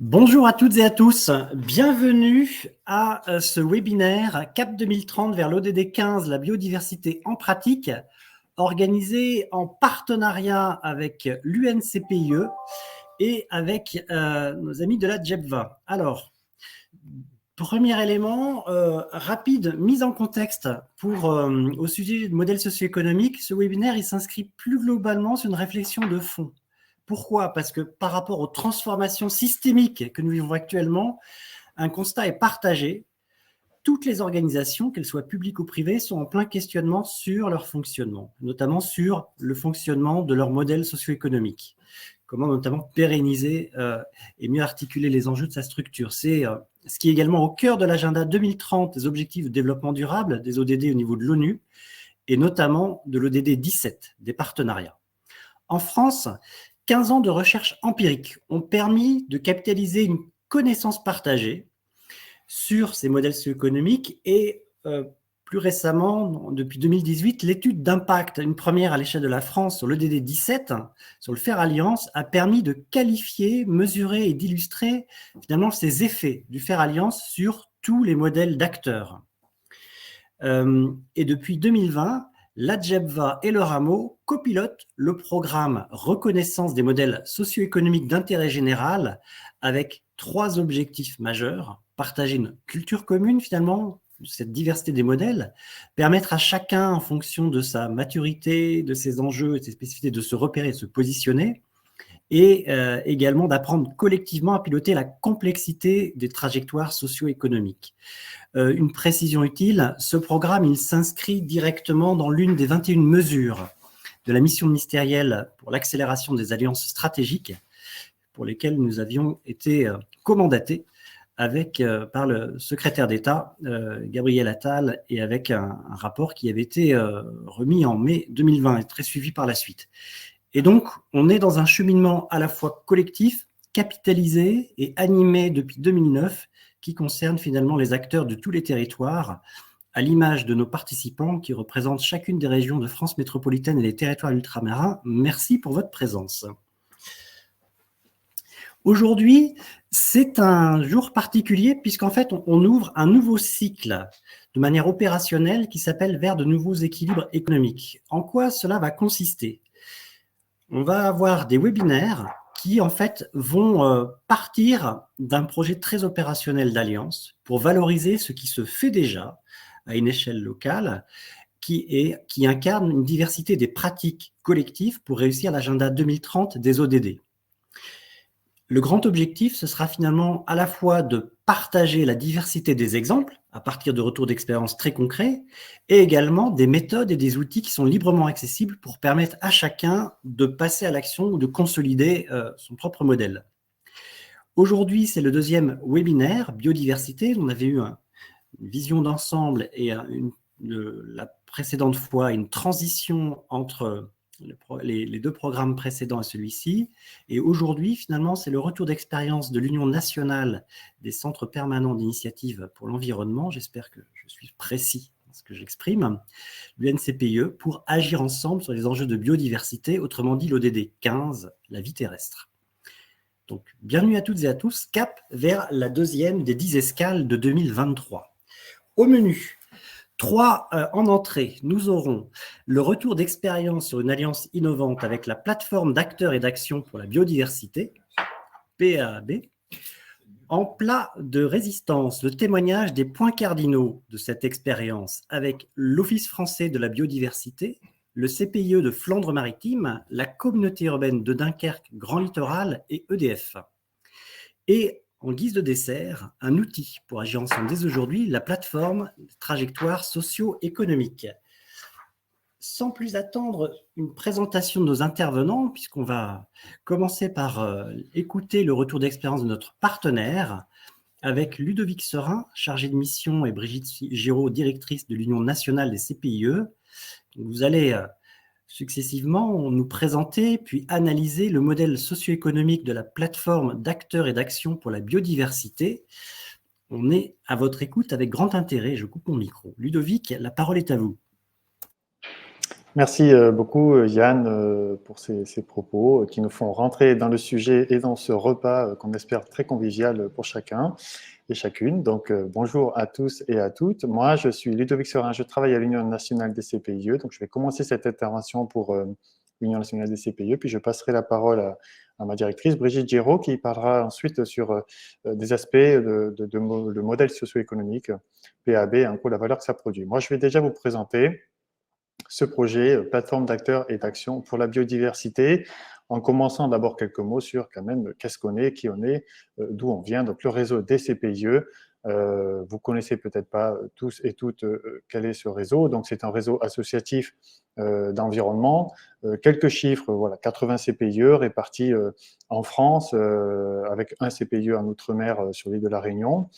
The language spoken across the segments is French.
Bonjour à toutes et à tous, bienvenue à ce webinaire CAP 2030 vers l'ODD 15, la biodiversité en pratique, organisé en partenariat avec l'UNCPIE et avec nos amis de la JEPVA. Alors, premier élément, rapide mise en contexte au sujet du modèle socio-économique. Ce webinaire il s'inscrit plus globalement sur une réflexion de fond. Pourquoi? Parce que par rapport aux transformations systémiques que nous vivons actuellement, un constat est partagé. Toutes les organisations, qu'elles soient publiques ou privées, sont en plein questionnement sur leur fonctionnement, notamment sur le fonctionnement de leur modèle socio-économique. Comment notamment pérenniser et mieux articuler les enjeux de sa structure. C'est ce qui est également au cœur de l'agenda 2030 des objectifs de développement durable, des ODD au niveau de l'ONU, et notamment de l'ODD 17, des partenariats. En France, 15 ans de recherche empirique ont permis de capitaliser une connaissance partagée sur ces modèles socio-économiques et plus récemment, depuis 2018, l'étude d'impact, une première à l'échelle de la France sur l'ODD 17, sur le Faire Alliance, a permis de qualifier, mesurer et d'illustrer finalement ces effets du Faire Alliance sur tous les modèles d'acteurs. Et depuis 2020, la JEPVA et le Rameau copilotent le programme Reconnaissance des modèles socio-économiques d'intérêt général avec 3 objectifs majeurs. Partager une culture commune, finalement, cette diversité des modèles, permettre à chacun, en fonction de sa maturité, de ses enjeux et de ses spécificités, de se repérer, de se positionner, et également d'apprendre collectivement à piloter la complexité des trajectoires socio-économiques. Une précision utile, ce programme il s'inscrit directement dans l'une des 21 mesures de la mission ministérielle pour l'accélération des alliances stratégiques pour lesquelles nous avions été comandatés par le secrétaire d'État Gabriel Attal et avec un rapport qui avait été remis en mai 2020 et très suivi par la suite. Et donc, on est dans un cheminement à la fois collectif, capitalisé et animé depuis 2009 qui concerne finalement les acteurs de tous les territoires, à l'image de nos participants qui représentent chacune des régions de France métropolitaine et les territoires ultramarins. Merci pour votre présence. Aujourd'hui, c'est un jour particulier puisqu'en fait, on ouvre un nouveau cycle de manière opérationnelle qui s'appelle « Vers de nouveaux équilibres économiques ». En quoi cela va consister? On va avoir des webinaires qui, en fait, vont partir d'un projet très opérationnel d'alliance pour valoriser ce qui se fait déjà à une échelle locale, qui incarne une diversité des pratiques collectives pour réussir l'agenda 2030 des ODD. Le grand objectif, ce sera finalement à la fois de partager la diversité des exemples à partir de retours d'expérience très concrets et également des méthodes et des outils qui sont librement accessibles pour permettre à chacun de passer à l'action ou de consolider son propre modèle. Aujourd'hui, c'est le deuxième webinaire biodiversité. On avait eu une vision d'ensemble et la précédente fois une transition entre les 2 programmes précédents et celui-ci. Et aujourd'hui, finalement, c'est le retour d'expérience de l'Union nationale des centres permanents d'initiative pour l'environnement. J'espère que je suis précis dans ce que j'exprime. L'UNCPIE pour agir ensemble sur les enjeux de biodiversité, autrement dit l'ODD 15, la vie terrestre. Donc, bienvenue à toutes et à tous, cap vers la deuxième des 10 escales de 2023. Au menu, 3 en entrée, nous aurons le retour d'expérience sur une alliance innovante avec la plateforme d'acteurs et d'actions pour la biodiversité, PAAB. En plat de résistance, le témoignage des points cardinaux de cette expérience avec l'Office français de la biodiversité, le CPIE de Flandre-Maritime, la communauté urbaine de Dunkerque Grand Littoral et EDF. Et en guise de dessert, un outil pour agir ensemble dès aujourd'hui, la plateforme Trajectoire socio-économique. Sans plus attendre une présentation de nos intervenants, puisqu'on va commencer par écouter le retour d'expérience de notre partenaire, avec Ludovic Serin, chargé de mission, et Brigitte Giraud, directrice de l'Union nationale des CPIE. Vous allez successivement nous présenter puis analyser le modèle socio-économique de la plateforme d'acteurs et d'actions pour la biodiversité. On est à votre écoute avec grand intérêt. Je coupe mon micro. Ludovic, la parole est à vous. Merci beaucoup Yann pour ces propos qui nous font rentrer dans le sujet et dans ce repas qu'on espère très convivial pour chacun et chacune. Donc bonjour à tous et à toutes. Moi je suis Ludovic Serin, je travaille à l'Union nationale des CPIE. Donc je vais commencer cette intervention pour l'Union nationale des CPIE, puis je passerai la parole à ma directrice Brigitte Giraud qui parlera ensuite sur des aspects le modèle socio-économique PAB, un peu la valeur que ça produit. Moi je vais déjà vous présenter ce projet, plateforme d'acteurs et d'actions pour la biodiversité, en commençant d'abord quelques mots sur quand même qu'est-ce qu'on est, qui on est, d'où on vient. Donc le réseau des CPIE, vous connaissez peut-être pas tous et toutes quel est ce réseau. Donc c'est un réseau associatif d'environnement. Quelques chiffres, voilà, 80 CPIE répartis en France, avec un CPIE en Outre-mer sur l'île de la Réunion.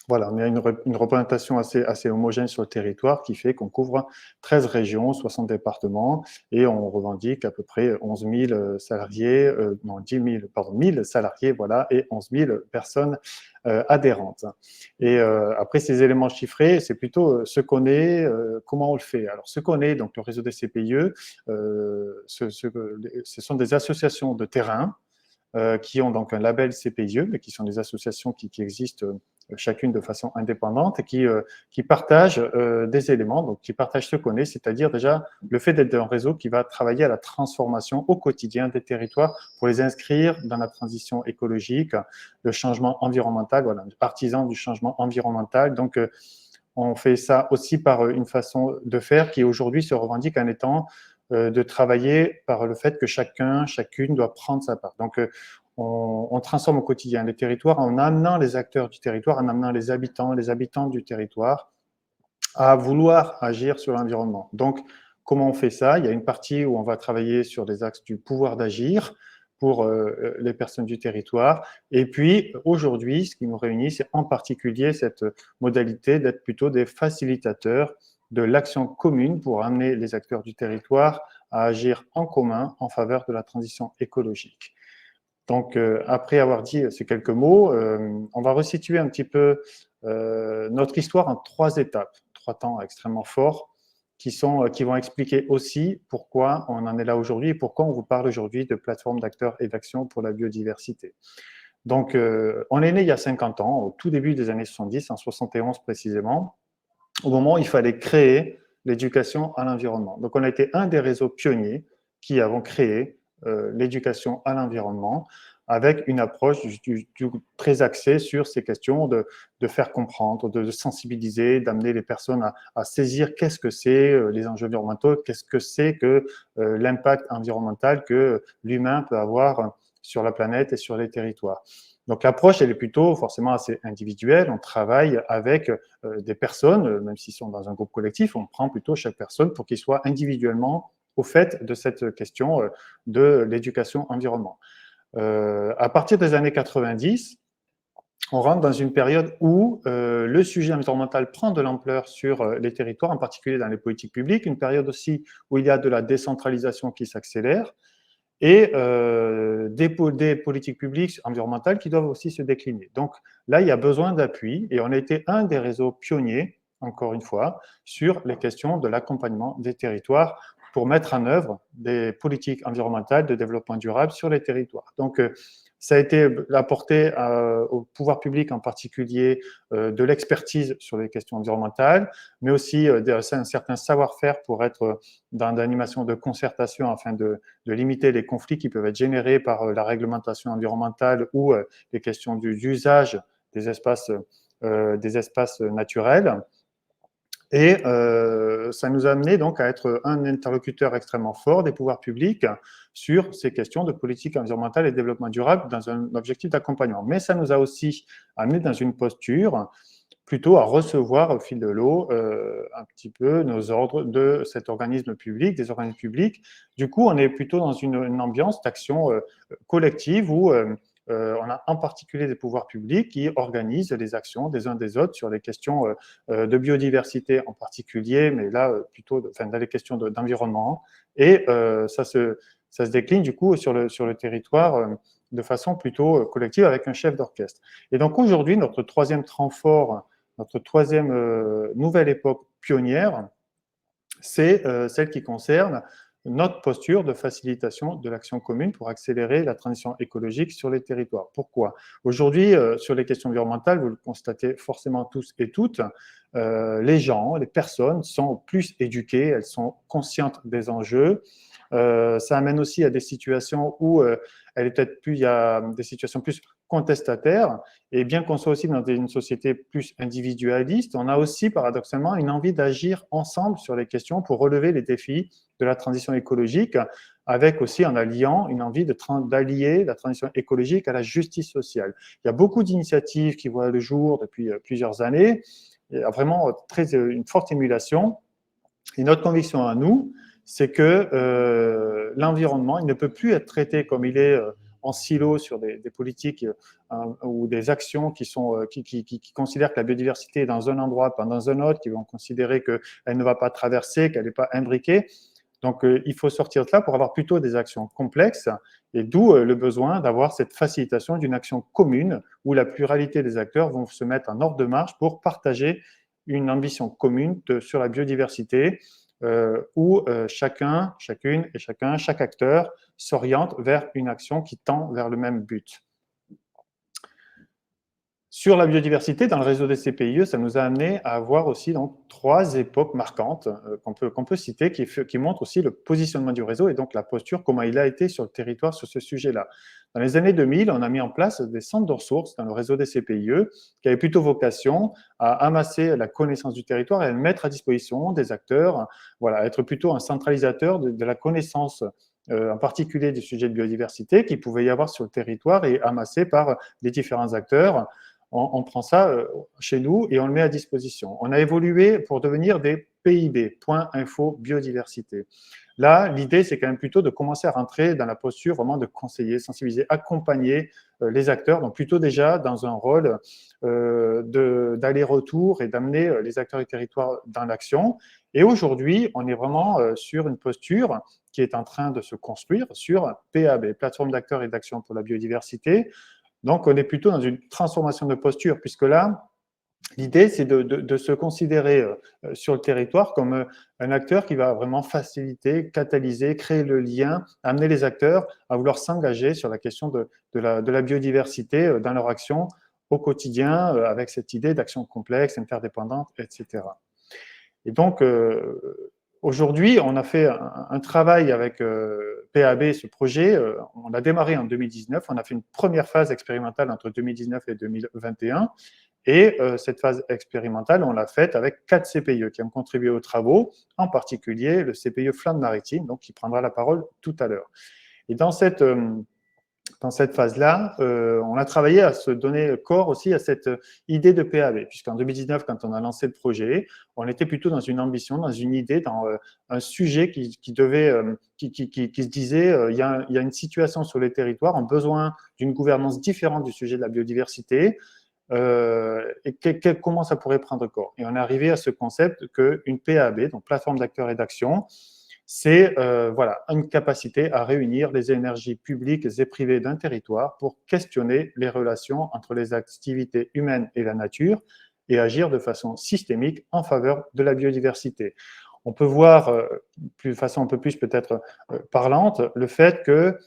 Voilà, on a une représentation assez homogène sur le territoire qui fait qu'on couvre 13 régions, 60 départements et on revendique à peu près 11 000 salariés, non, 10 000, pardon, 1000 salariés, voilà, et 11 000 personnes adhérentes. Et après ces éléments chiffrés, c'est plutôt ce qu'on est, comment on le fait. Alors, ce qu'on est, donc le réseau des CPIE, ce sont des associations de terrain qui ont donc un label CPIE, mais qui sont des associations qui existent chacune de façon indépendante et qui partagent des éléments, donc qui partagent ce qu'on est, c'est-à-dire déjà le fait d'être un réseau qui va travailler à la transformation au quotidien des territoires pour les inscrire dans la transition écologique, le changement environnemental, voilà, partisan du changement environnemental. Donc, on fait ça aussi par une façon de faire qui aujourd'hui se revendique en étant de travailler par le fait que chacun, chacune doit prendre sa part. Donc, on transforme au quotidien les territoires en amenant les acteurs du territoire, en amenant les habitants du territoire à vouloir agir sur l'environnement. Donc, comment on fait ça? Il y a une partie où on va travailler sur les axes du pouvoir d'agir pour les personnes du territoire. Et puis, aujourd'hui, ce qui nous réunit, c'est en particulier cette modalité d'être plutôt des facilitateurs de l'action commune pour amener les acteurs du territoire à agir en commun en faveur de la transition écologique. Donc, après avoir dit ces quelques mots, on va resituer un petit peu notre histoire en 3 étapes, 3 temps extrêmement forts qui vont expliquer aussi pourquoi on en est là aujourd'hui et pourquoi on vous parle aujourd'hui de plateforme d'acteurs et d'actions pour la biodiversité. Donc, on est né il y a 50 ans, au tout début des années 70, en 71 précisément, au moment où il fallait créer l'éducation à l'environnement. Donc, on a été un des réseaux pionniers qui avons créé l'éducation à l'environnement avec une approche très axée sur ces questions de faire comprendre, de sensibiliser, d'amener les personnes à saisir qu'est-ce que c'est les enjeux environnementaux, qu'est-ce que c'est que l'impact environnemental que l'humain peut avoir sur la planète et sur les territoires. Donc l'approche, elle est plutôt forcément assez individuelle. On travaille avec des personnes, même s'ils sont dans un groupe collectif, on prend plutôt chaque personne pour qu'il soit individuellement au fait de cette question de l'éducation environnement. À partir des années 90, on rentre dans une période où le sujet environnemental prend de l'ampleur sur les territoires, en particulier dans les politiques publiques, une période aussi où il y a de la décentralisation qui s'accélère, et des politiques publiques environnementales qui doivent aussi se décliner. Donc là, il y a besoin d'appui et on a été un des réseaux pionniers, encore une fois, sur les questions de l'accompagnement des territoires pour mettre en œuvre des politiques environnementales de développement durable sur les territoires. Donc, ça a été apporté au pouvoir public en particulier de l'expertise sur les questions environnementales, mais aussi un certain savoir-faire pour être dans l'animation de concertation afin de limiter les conflits qui peuvent être générés par la réglementation environnementale ou les questions d'usage des espaces naturels. Et ça nous a amené donc à être un interlocuteur extrêmement fort des pouvoirs publics sur ces questions de politique environnementale et de développement durable dans un objectif d'accompagnement. Mais ça nous a aussi amené dans une posture plutôt à recevoir au fil de l'eau un petit peu nos ordres de cet organisme public, des organismes publics. Du coup, on est plutôt dans une ambiance d'action collective où on a en particulier des pouvoirs publics qui organisent les actions des uns des autres sur les questions de biodiversité en particulier, mais là, plutôt dans les questions d'environnement. Et ça se décline du coup sur le territoire de façon plutôt collective avec un chef d'orchestre. Et donc aujourd'hui, notre troisième temps fort, notre troisième nouvelle époque pionnière, c'est celle qui concerne notre posture de facilitation de l'action commune pour accélérer la transition écologique sur les territoires. Pourquoi? Aujourd'hui, sur les questions environnementales, vous le constatez forcément tous et toutes, les gens, les personnes sont plus éduquées, elles sont conscientes des enjeux. Ça amène aussi à des situations où il y a des situations plus contestataires. Et bien qu'on soit aussi dans une société plus individualiste, on a aussi paradoxalement une envie d'agir ensemble sur les questions pour relever les défis de la transition écologique, avec aussi en alliant une envie d'allier la transition écologique à la justice sociale. Il y a beaucoup d'initiatives qui voient le jour depuis plusieurs années. Il y a vraiment une forte émulation. Et notre conviction à nous, c'est que l'environnement, il ne peut plus être traité comme il est en silo sur des politiques ou des actions qui considèrent que la biodiversité est dans un endroit, pas dans un autre, qui vont considérer qu'elle ne va pas traverser, qu'elle n'est pas imbriquée. Donc, il faut sortir de là pour avoir plutôt des actions complexes, et d'où le besoin d'avoir cette facilitation d'une action commune où la pluralité des acteurs vont se mettre en ordre de marche pour partager une ambition commune sur la biodiversité, où chacun, chacune et chacun, chaque acteur s'oriente vers une action qui tend vers le même but. Sur la biodiversité, dans le réseau des CPIE, ça nous a amené à avoir aussi donc 3 époques marquantes qu'on peut citer, qui montrent aussi le positionnement du réseau et donc la posture, comment il a été sur le territoire sur ce sujet-là. Dans les années 2000, on a mis en place des centres de ressources dans le réseau des CPIE qui avaient plutôt vocation à amasser la connaissance du territoire et à le mettre à disposition des acteurs, voilà, être plutôt un centralisateur de la connaissance en particulier du sujet de biodiversité qu'il pouvait y avoir sur le territoire et amassé par les différents acteurs. On prend ça chez nous et on le met à disposition. On a évolué pour devenir des PIB, point info biodiversité. Là, l'idée, c'est quand même plutôt de commencer à rentrer dans la posture vraiment de conseiller, sensibiliser, accompagner les acteurs, donc plutôt déjà dans un rôle d'aller-retour et d'amener les acteurs du territoire dans l'action. Et aujourd'hui, on est vraiment sur une posture qui est en train de se construire sur PAB, plateforme d'acteurs et d'action pour la biodiversité. Donc, on est plutôt dans une transformation de posture, puisque là, l'idée, c'est de se considérer sur le territoire comme un acteur qui va vraiment faciliter, catalyser, créer le lien, amener les acteurs à vouloir s'engager sur la question de la biodiversité dans leur action au quotidien, avec cette idée d'action complexe, interdépendante, etc. Et donc, aujourd'hui, on a fait un travail avec PAB, ce projet. On a démarré en 2019. On a fait une première phase expérimentale entre 2019 et 2021. Et cette phase expérimentale, on l'a faite avec 4 CPIE qui ont contribué aux travaux, en particulier le CPIE Flandre-Maritime, donc qui prendra la parole tout à l'heure. Et dans cette phase-là, on a travaillé à se donner corps aussi à cette idée de PAB, puisqu'en 2019, quand on a lancé le projet, on était plutôt dans une ambition, dans une idée, dans un sujet qui se disait il y a une situation sur les territoires, un besoin d'une gouvernance différente du sujet de la biodiversité, et comment ça pourrait prendre corps. Et on est arrivé à ce concept qu'une PAB, donc plateforme d'acteurs et d'action, c'est voilà, une capacité à réunir les énergies publiques et privées d'un territoire pour questionner les relations entre les activités humaines et la nature et agir de façon systémique en faveur de la biodiversité. On peut voir de façon un peu plus peut-être parlante le fait que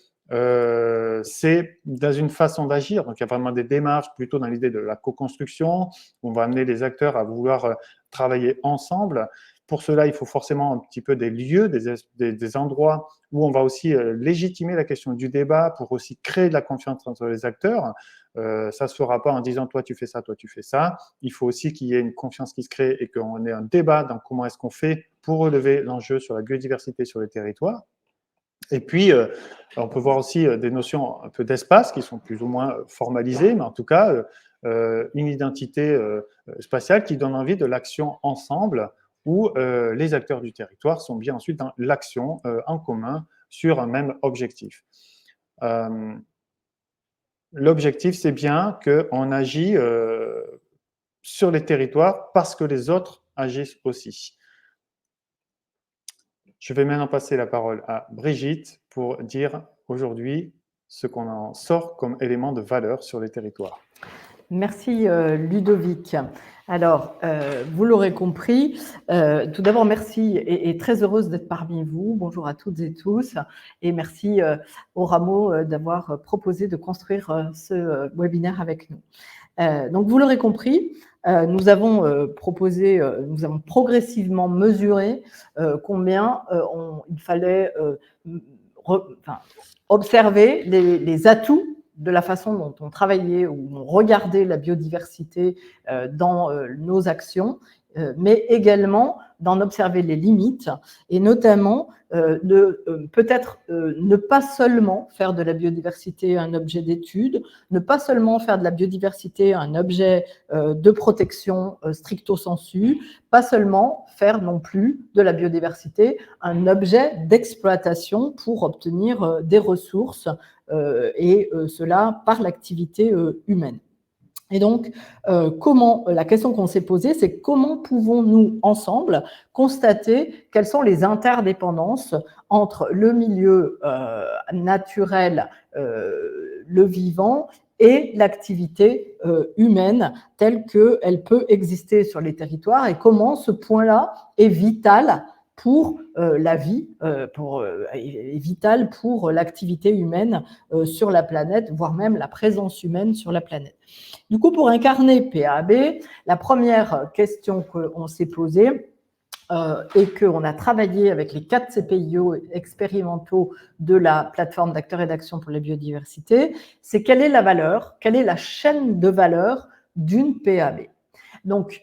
c'est dans une façon d'agir. Donc, il y a vraiment des démarches plutôt dans l'idée de la co-construction. On va amener les acteurs à vouloir travailler ensemble. Pour cela, il faut forcément un petit peu des lieux, des endroits où on va aussi légitimer la question du débat pour aussi créer de la confiance entre les acteurs. Ça ne se fera pas en disant toi tu fais ça, toi tu fais ça. Il faut aussi qu'il y ait une confiance qui se crée et qu'on ait un débat dans comment est-ce qu'on fait pour relever l'enjeu sur la biodiversité sur les territoires. Et puis, on peut voir aussi des notions un peu d'espace qui sont plus ou moins formalisées, mais en tout cas, une identité spatiale qui donne envie de l'action ensemble, où les acteurs du territoire sont bien ensuite dans l'action en commun sur un même objectif. L'objectif, c'est bien qu'on agit sur les territoires parce que les autres agissent aussi. Je vais maintenant passer la parole à Brigitte pour dire aujourd'hui ce qu'on en sort comme élément de valeur sur les territoires. Merci Ludovic. Alors, vous l'aurez compris, tout d'abord, merci et très heureuse d'être parmi vous. Bonjour à toutes et tous et merci au Rameau d'avoir proposé de construire ce webinaire avec nous. Donc, vous l'aurez compris, nous avons nous avons progressivement mesuré combien il fallait observer les atouts de la façon dont on travaillait ou on regardait la biodiversité dans nos actions, mais également d'en observer les limites et notamment peut-être ne pas seulement faire de la biodiversité un objet d'étude, ne pas seulement faire de la biodiversité un objet de protection stricto sensu, pas seulement faire non plus de la biodiversité un objet d'exploitation pour obtenir des ressources et cela par l'activité humaine. Et donc, la question qu'on s'est posée, c'est comment pouvons-nous ensemble constater quelles sont les interdépendances entre le milieu naturel, le vivant, et l'activité humaine telle qu'elle peut exister sur les territoires et comment ce point-là est vital pour la vie, est vital pour l'activité humaine sur la planète, voire même la présence humaine sur la planète. Du coup, pour incarner PAB, la première question qu'on s'est posée et qu'on a travaillé avec les 4 CPIO expérimentaux de la plateforme d'acteurs et d'actions pour la biodiversité, c'est quelle est la valeur, quelle est la chaîne de valeur d'une PAB. Donc,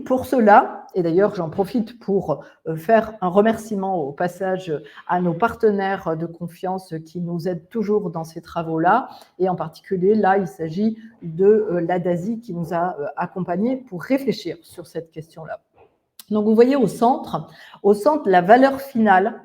pour cela, et d'ailleurs j'en profite pour faire un remerciement au passage à nos partenaires de confiance qui nous aident toujours dans ces travaux-là, et en particulier là il s'agit de l'ADASI qui nous a accompagnés pour réfléchir sur cette question-là. Donc vous voyez au centre la valeur finale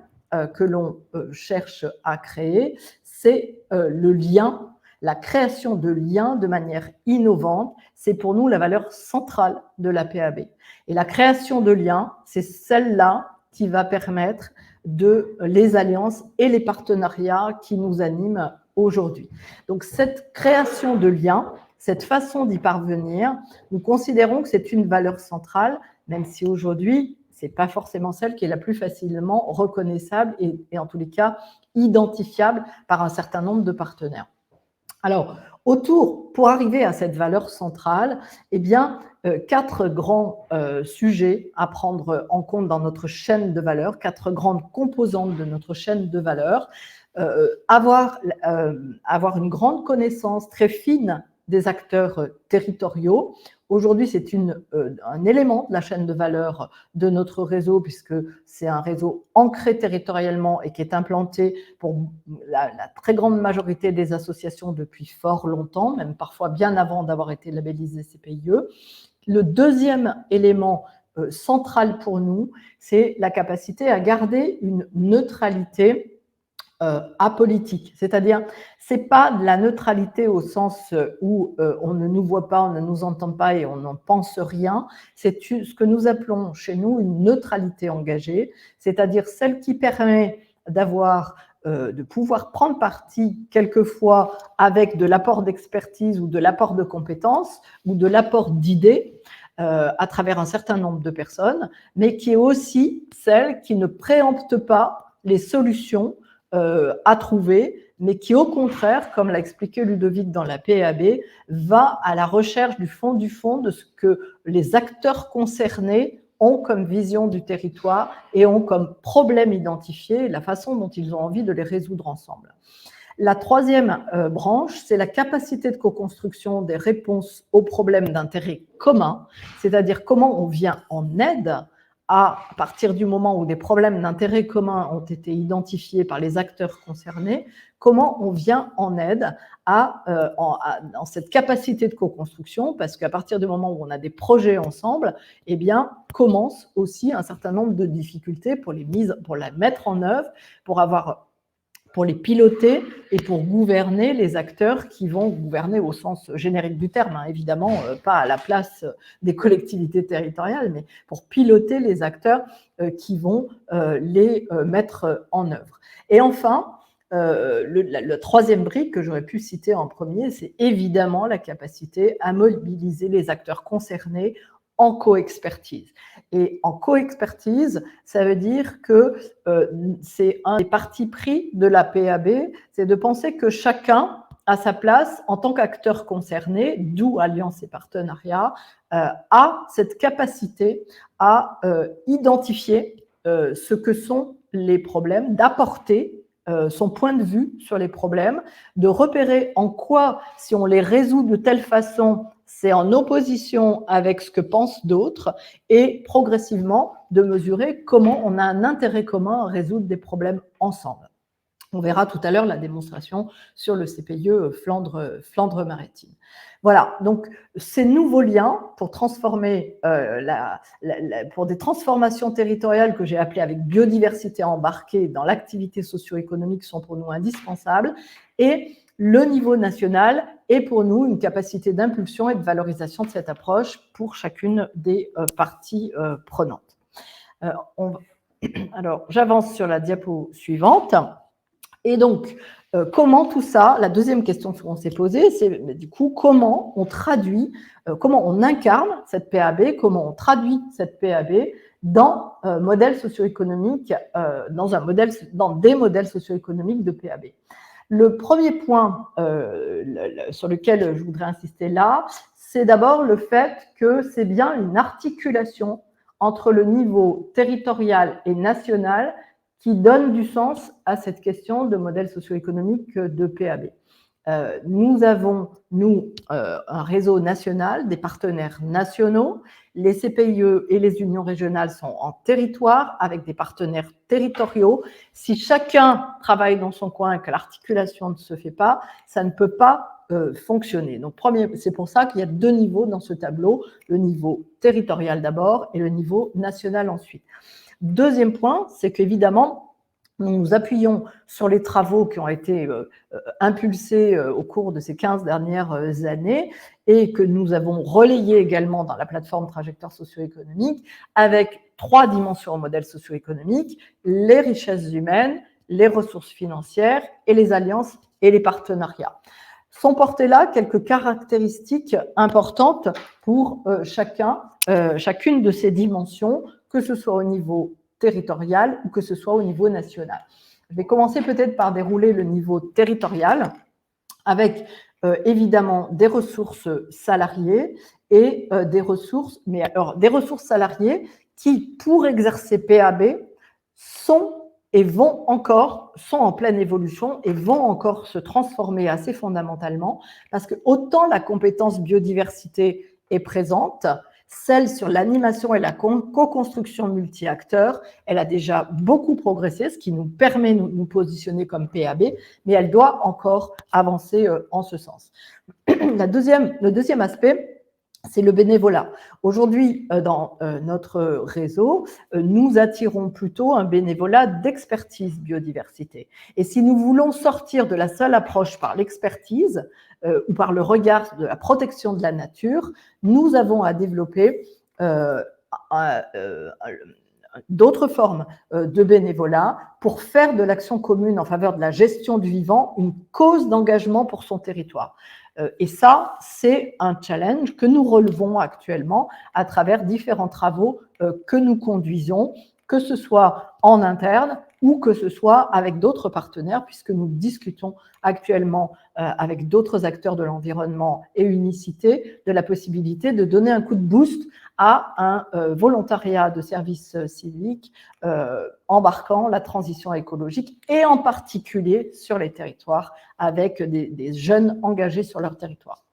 que l'on cherche à créer, c'est le lien, la création de liens de manière innovante, c'est pour nous la valeur centrale de la PAB. Et la création de liens, c'est celle-là qui va permettre les alliances et les partenariats qui nous animent aujourd'hui. Donc cette création de liens, cette façon d'y parvenir, nous considérons que c'est une valeur centrale, même si aujourd'hui, ce n'est pas forcément celle qui est la plus facilement reconnaissable et en tous les cas identifiable par un certain nombre de partenaires. Alors, pour arriver à cette valeur centrale, eh bien, 4 grands sujets à prendre en compte dans notre chaîne de valeur, 4 grandes composantes de notre chaîne de valeur. Avoir une grande connaissance très fine des acteurs territoriaux. Aujourd'hui, c'est un élément de la chaîne de valeur de notre réseau, puisque c'est un réseau ancré territorialement et qui est implanté pour la très grande majorité des associations depuis fort longtemps, même parfois bien avant d'avoir été labellisé CPIE. Le deuxième élément central pour nous, c'est la capacité à garder une neutralité apolitique, c'est-à-dire c'est pas de la neutralité au sens où on ne nous voit pas, on ne nous entend pas et on n'en pense rien, c'est ce que nous appelons chez nous une neutralité engagée, c'est-à-dire celle qui permet de pouvoir prendre parti quelquefois avec de l'apport d'expertise ou de l'apport de compétences ou de l'apport d'idées à travers un certain nombre de personnes, mais qui est aussi celle qui ne préempte pas les solutions à trouver, mais qui au contraire, comme l'a expliqué Ludovic dans la PAB, va à la recherche du fond de ce que les acteurs concernés ont comme vision du territoire et ont comme problème identifié, la façon dont ils ont envie de les résoudre ensemble. La troisième branche, c'est la capacité de co-construction des réponses aux problèmes d'intérêt commun, c'est-à-dire comment on vient en aide à partir du moment où des problèmes d'intérêt commun ont été identifiés par les acteurs concernés, comment on vient en aide dans cette capacité de co-construction, parce qu'à partir du moment où on a des projets ensemble, eh bien, commence aussi un certain nombre de difficultés pour la mettre en œuvre, pour les piloter et pour gouverner les acteurs qui vont gouverner au sens générique du terme, hein, évidemment, pas à la place des collectivités territoriales, mais pour piloter les acteurs qui vont les mettre en œuvre. Et enfin, le troisième brique que j'aurais pu citer en premier, c'est évidemment la capacité à mobiliser les acteurs concernés en co-expertise. Et en co-expertise, ça veut dire que c'est un des partis pris de la PAB, c'est de penser que chacun à sa place en tant qu'acteur concerné, d'où Alliance et Partenariat, a cette capacité à identifier ce que sont les problèmes, d'apporter son point de vue sur les problèmes, de repérer en quoi, si on les résout de telle façon, c'est en opposition avec ce que pensent d'autres, et progressivement de mesurer comment on a un intérêt commun à résoudre des problèmes ensemble. On verra tout à l'heure la démonstration sur le CPIE Flandre-Maritime. Voilà, donc ces nouveaux liens pour transformer, pour des transformations territoriales que j'ai appelées avec biodiversité embarquée dans l'activité socio-économique sont pour nous indispensables. Et le niveau national est pour nous une capacité d'impulsion et de valorisation de cette approche pour chacune des parties prenantes. Alors, j'avance sur la diapo suivante. Et donc, comment tout ça, la deuxième question qu'on s'est posée, c'est du coup comment on traduit, comment on incarne cette PAB, comment on traduit cette PAB dans modèles socio-économiques, dans des modèles socio-économiques de PAB. Le premier point sur lequel je voudrais insister là, c'est d'abord le fait que c'est bien une articulation entre le niveau territorial et national qui donne du sens à cette question de modèle socio-économique de PAB. Nous avons, un réseau national, des partenaires nationaux. Les CPIE et les unions régionales sont en territoire avec des partenaires territoriaux. Si chacun travaille dans son coin et que l'articulation ne se fait pas, ça ne peut pas fonctionner. Donc, c'est pour ça qu'il y a deux niveaux dans ce tableau, le niveau territorial d'abord et le niveau national ensuite. Deuxième point, c'est qu'évidemment, nous nous appuyons sur les travaux qui ont été impulsés au cours de ces 15 dernières années et que nous avons relayés également dans la plateforme Trajectoire socio-économique avec 3 dimensions au modèle socio-économique, les richesses humaines, les ressources financières et les alliances et les partenariats. Sont portées là quelques caractéristiques importantes pour chacune de ces dimensions, que ce soit au niveau territorial ou que ce soit au niveau national. Je vais commencer peut-être par dérouler le niveau territorial avec évidemment des ressources salariées et des ressources salariées qui, pour exercer PAB, sont en pleine évolution et vont encore se transformer assez fondamentalement parce que autant la compétence biodiversité est présente, celle sur l'animation et la co-construction multi-acteurs, elle a déjà beaucoup progressé, ce qui nous permet de nous positionner comme PAB, mais elle doit encore avancer en ce sens. Le deuxième aspect, c'est le bénévolat. Aujourd'hui, dans notre réseau, nous attirons plutôt un bénévolat d'expertise biodiversité. Et si nous voulons sortir de la seule approche par l'expertise ou par le regard de la protection de la nature, nous avons à développer d'autres formes de bénévolat pour faire de l'action commune en faveur de la gestion du vivant une cause d'engagement pour son territoire. Et ça, c'est un challenge que nous relevons actuellement à travers différents travaux que nous conduisons, que ce soit en interne ou que ce soit avec d'autres partenaires, puisque nous discutons actuellement avec d'autres acteurs de l'environnement et Unicité de la possibilité de donner un coup de boost à un volontariat de service civique embarquant la transition écologique et en particulier sur les territoires avec des jeunes engagés sur leur territoire.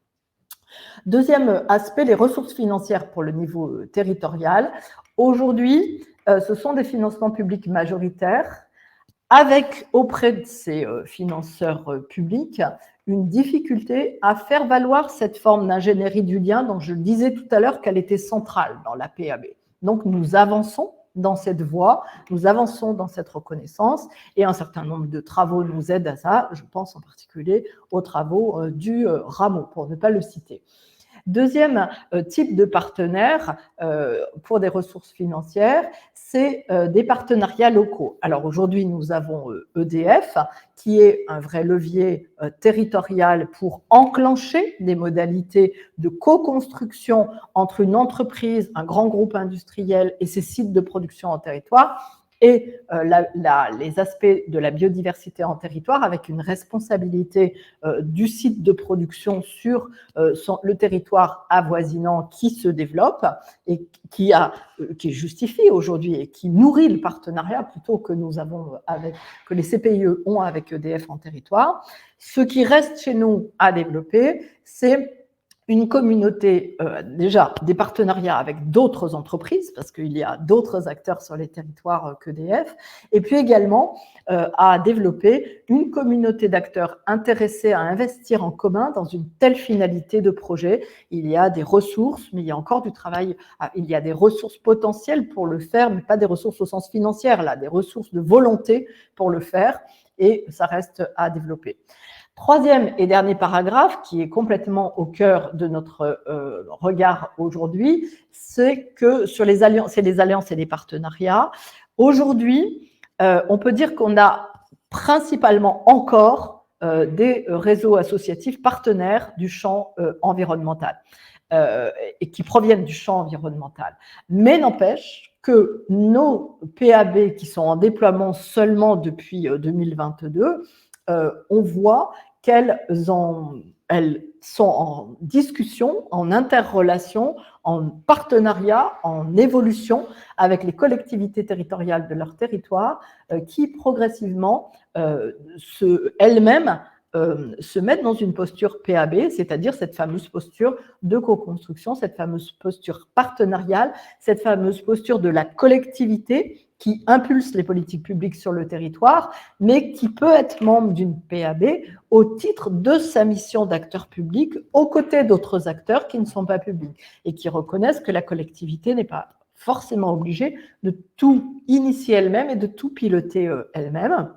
Deuxième aspect, les ressources financières pour le niveau territorial. Aujourd'hui, ce sont des financements publics majoritaires avec auprès de ces financeurs publics une difficulté à faire valoir cette forme d'ingénierie du lien dont je disais tout à l'heure qu'elle était centrale dans la PAB. Donc nous avançons dans cette voie, nous avançons dans cette reconnaissance et un certain nombre de travaux nous aident à ça. Je pense en particulier aux travaux du Rameau, pour ne pas le citer. Deuxième type de partenaire pour des ressources financières, c'est des partenariats locaux. Alors aujourd'hui, nous avons EDF, qui est un vrai levier territorial pour enclencher des modalités de co-construction entre une entreprise, un grand groupe industriel et ses sites de production en territoire, et les aspects de la biodiversité en territoire avec une responsabilité du site de production sur le territoire avoisinant qui se développe et qui justifie aujourd'hui et qui nourrit le partenariat plutôt que que les CPIE ont avec EDF en territoire. Ce qui reste chez nous à développer, c'est une communauté, déjà des partenariats avec d'autres entreprises, parce qu'il y a d'autres acteurs sur les territoires qu'EDF, et puis également à développer une communauté d'acteurs intéressés à investir en commun dans une telle finalité de projet. Il y a des ressources, mais il y a encore du travail, il y a des ressources potentielles pour le faire, mais pas des ressources au sens financier, là, des ressources de volonté pour le faire, et ça reste à développer. Troisième et dernier paragraphe, qui est complètement au cœur de notre regard aujourd'hui, c'est que sur les alliances et les partenariats, aujourd'hui, on peut dire qu'on a principalement encore des réseaux associatifs partenaires du champ environnemental et qui proviennent du champ environnemental. Mais n'empêche que nos PAB qui sont en déploiement seulement depuis 2022, on voit qu'elles sont en discussion, en interrelation, en partenariat, en évolution avec les collectivités territoriales de leur territoire qui progressivement elles-mêmes se mettent dans une posture PAB, c'est-à-dire cette fameuse posture de co-construction, cette fameuse posture partenariale, cette fameuse posture de la collectivité qui impulse les politiques publiques sur le territoire, mais qui peut être membre d'une PAB au titre de sa mission d'acteur public aux côtés d'autres acteurs qui ne sont pas publics et qui reconnaissent que la collectivité n'est pas forcément obligée de tout initier elle-même et de tout piloter elle-même.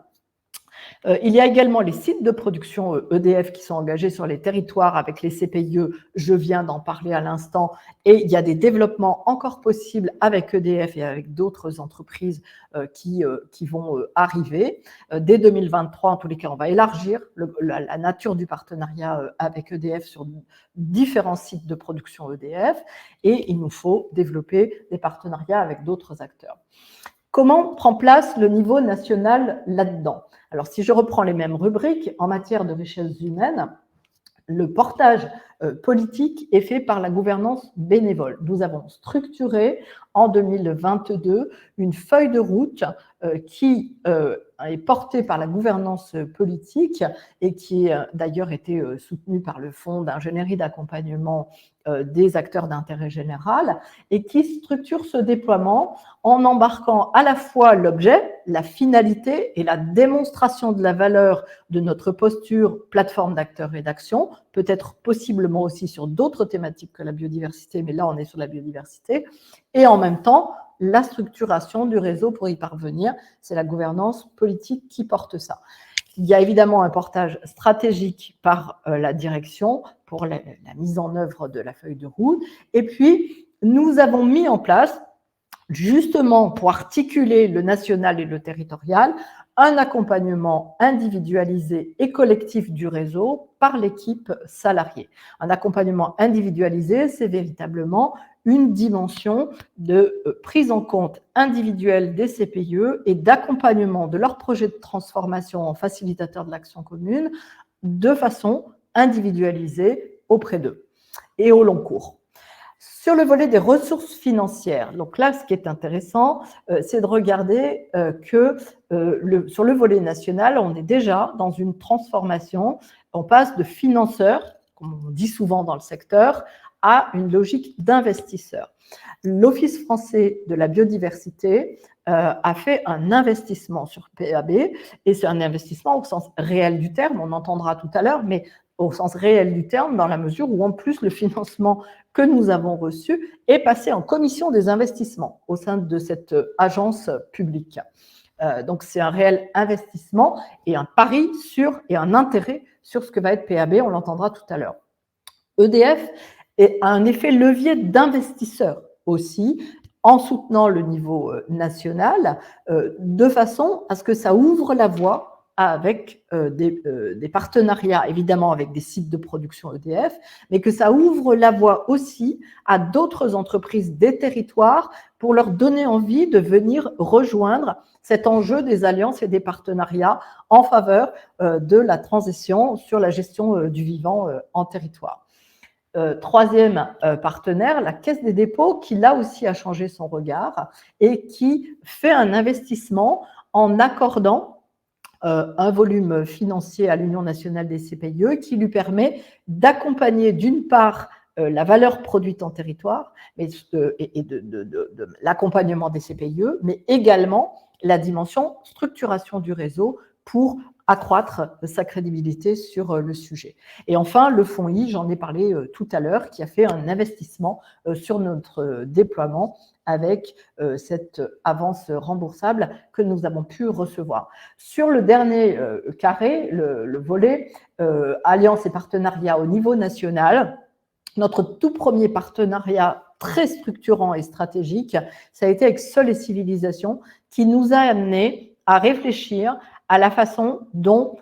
Il y a également les sites de production EDF qui sont engagés sur les territoires avec les CPIE, je viens d'en parler à l'instant, et il y a des développements encore possibles avec EDF et avec d'autres entreprises qui vont arriver. Dès 2023, en tous les cas, on va élargir la nature du partenariat avec EDF sur différents sites de production EDF, et il nous faut développer des partenariats avec d'autres acteurs. Comment prend place le niveau national là-dedans? Alors, si je reprends les mêmes rubriques, en matière de richesses humaines, le portage politique est fait par la gouvernance bénévole. Nous avons structuré en 2022 une feuille de route qui est portée par la gouvernance politique et qui a d'ailleurs été soutenue par le Fonds d'ingénierie d'accompagnement des acteurs d'intérêt général et qui structure ce déploiement en embarquant à la fois l'objet, la finalité et la démonstration de la valeur de notre posture plateforme d'acteurs et d'actions, peut-être possiblement aussi sur d'autres thématiques que la biodiversité, mais là on est sur la biodiversité, et en même temps la structuration du réseau pour y parvenir. C'est la gouvernance politique qui porte ça. Il y a évidemment un portage stratégique par la direction pour la mise en œuvre de la feuille de route. Et puis, nous avons mis en place, justement pour articuler le national et le territorial, un accompagnement individualisé et collectif du réseau par l'équipe salariée. Un accompagnement individualisé, c'est véritablement une dimension de prise en compte individuelle des CPIE et d'accompagnement de leurs projets de transformation en facilitateur de l'action commune de façon individualisée auprès d'eux et au long cours. Sur le volet des ressources financières, donc là, ce qui est intéressant, c'est de regarder que sur le volet national, on est déjà dans une transformation. On passe de financeur, comme on dit souvent dans le secteur, à une logique d'investisseur. L'Office français de la biodiversité a fait un investissement sur PAB, et c'est un investissement au sens réel du terme, on entendra tout à l'heure, mais au sens réel du terme, dans la mesure où en plus le financement que nous avons reçu est passé en commission des investissements au sein de cette agence publique. Donc c'est un réel investissement et un pari sur et un intérêt sur ce que va être PAB, on l'entendra tout à l'heure. EDF et a un effet levier d'investisseurs aussi, en soutenant le niveau national, de façon à ce que ça ouvre la voie avec des partenariats, évidemment avec des sites de production EDF, mais que ça ouvre la voie aussi à d'autres entreprises des territoires pour leur donner envie de venir rejoindre cet enjeu des alliances et des partenariats en faveur de la transition sur la gestion du vivant en territoire. Troisième partenaire, la Caisse des dépôts, qui là aussi a changé son regard et qui fait un investissement en accordant un volume financier à l'Union nationale des CPIE qui lui permet d'accompagner d'une part la valeur produite en territoire et de l'accompagnement des CPIE, mais également la dimension structuration du réseau pour accroître sa crédibilité sur le sujet. Et enfin, le fonds I, j'en ai parlé tout à l'heure, qui a fait un investissement sur notre déploiement avec cette avance remboursable que nous avons pu recevoir. Sur le dernier carré, le volet alliance et partenariat au niveau national, notre tout premier partenariat très structurant et stratégique, ça a été avec Sol et Civilisation, qui nous a amené à réfléchir à la façon dont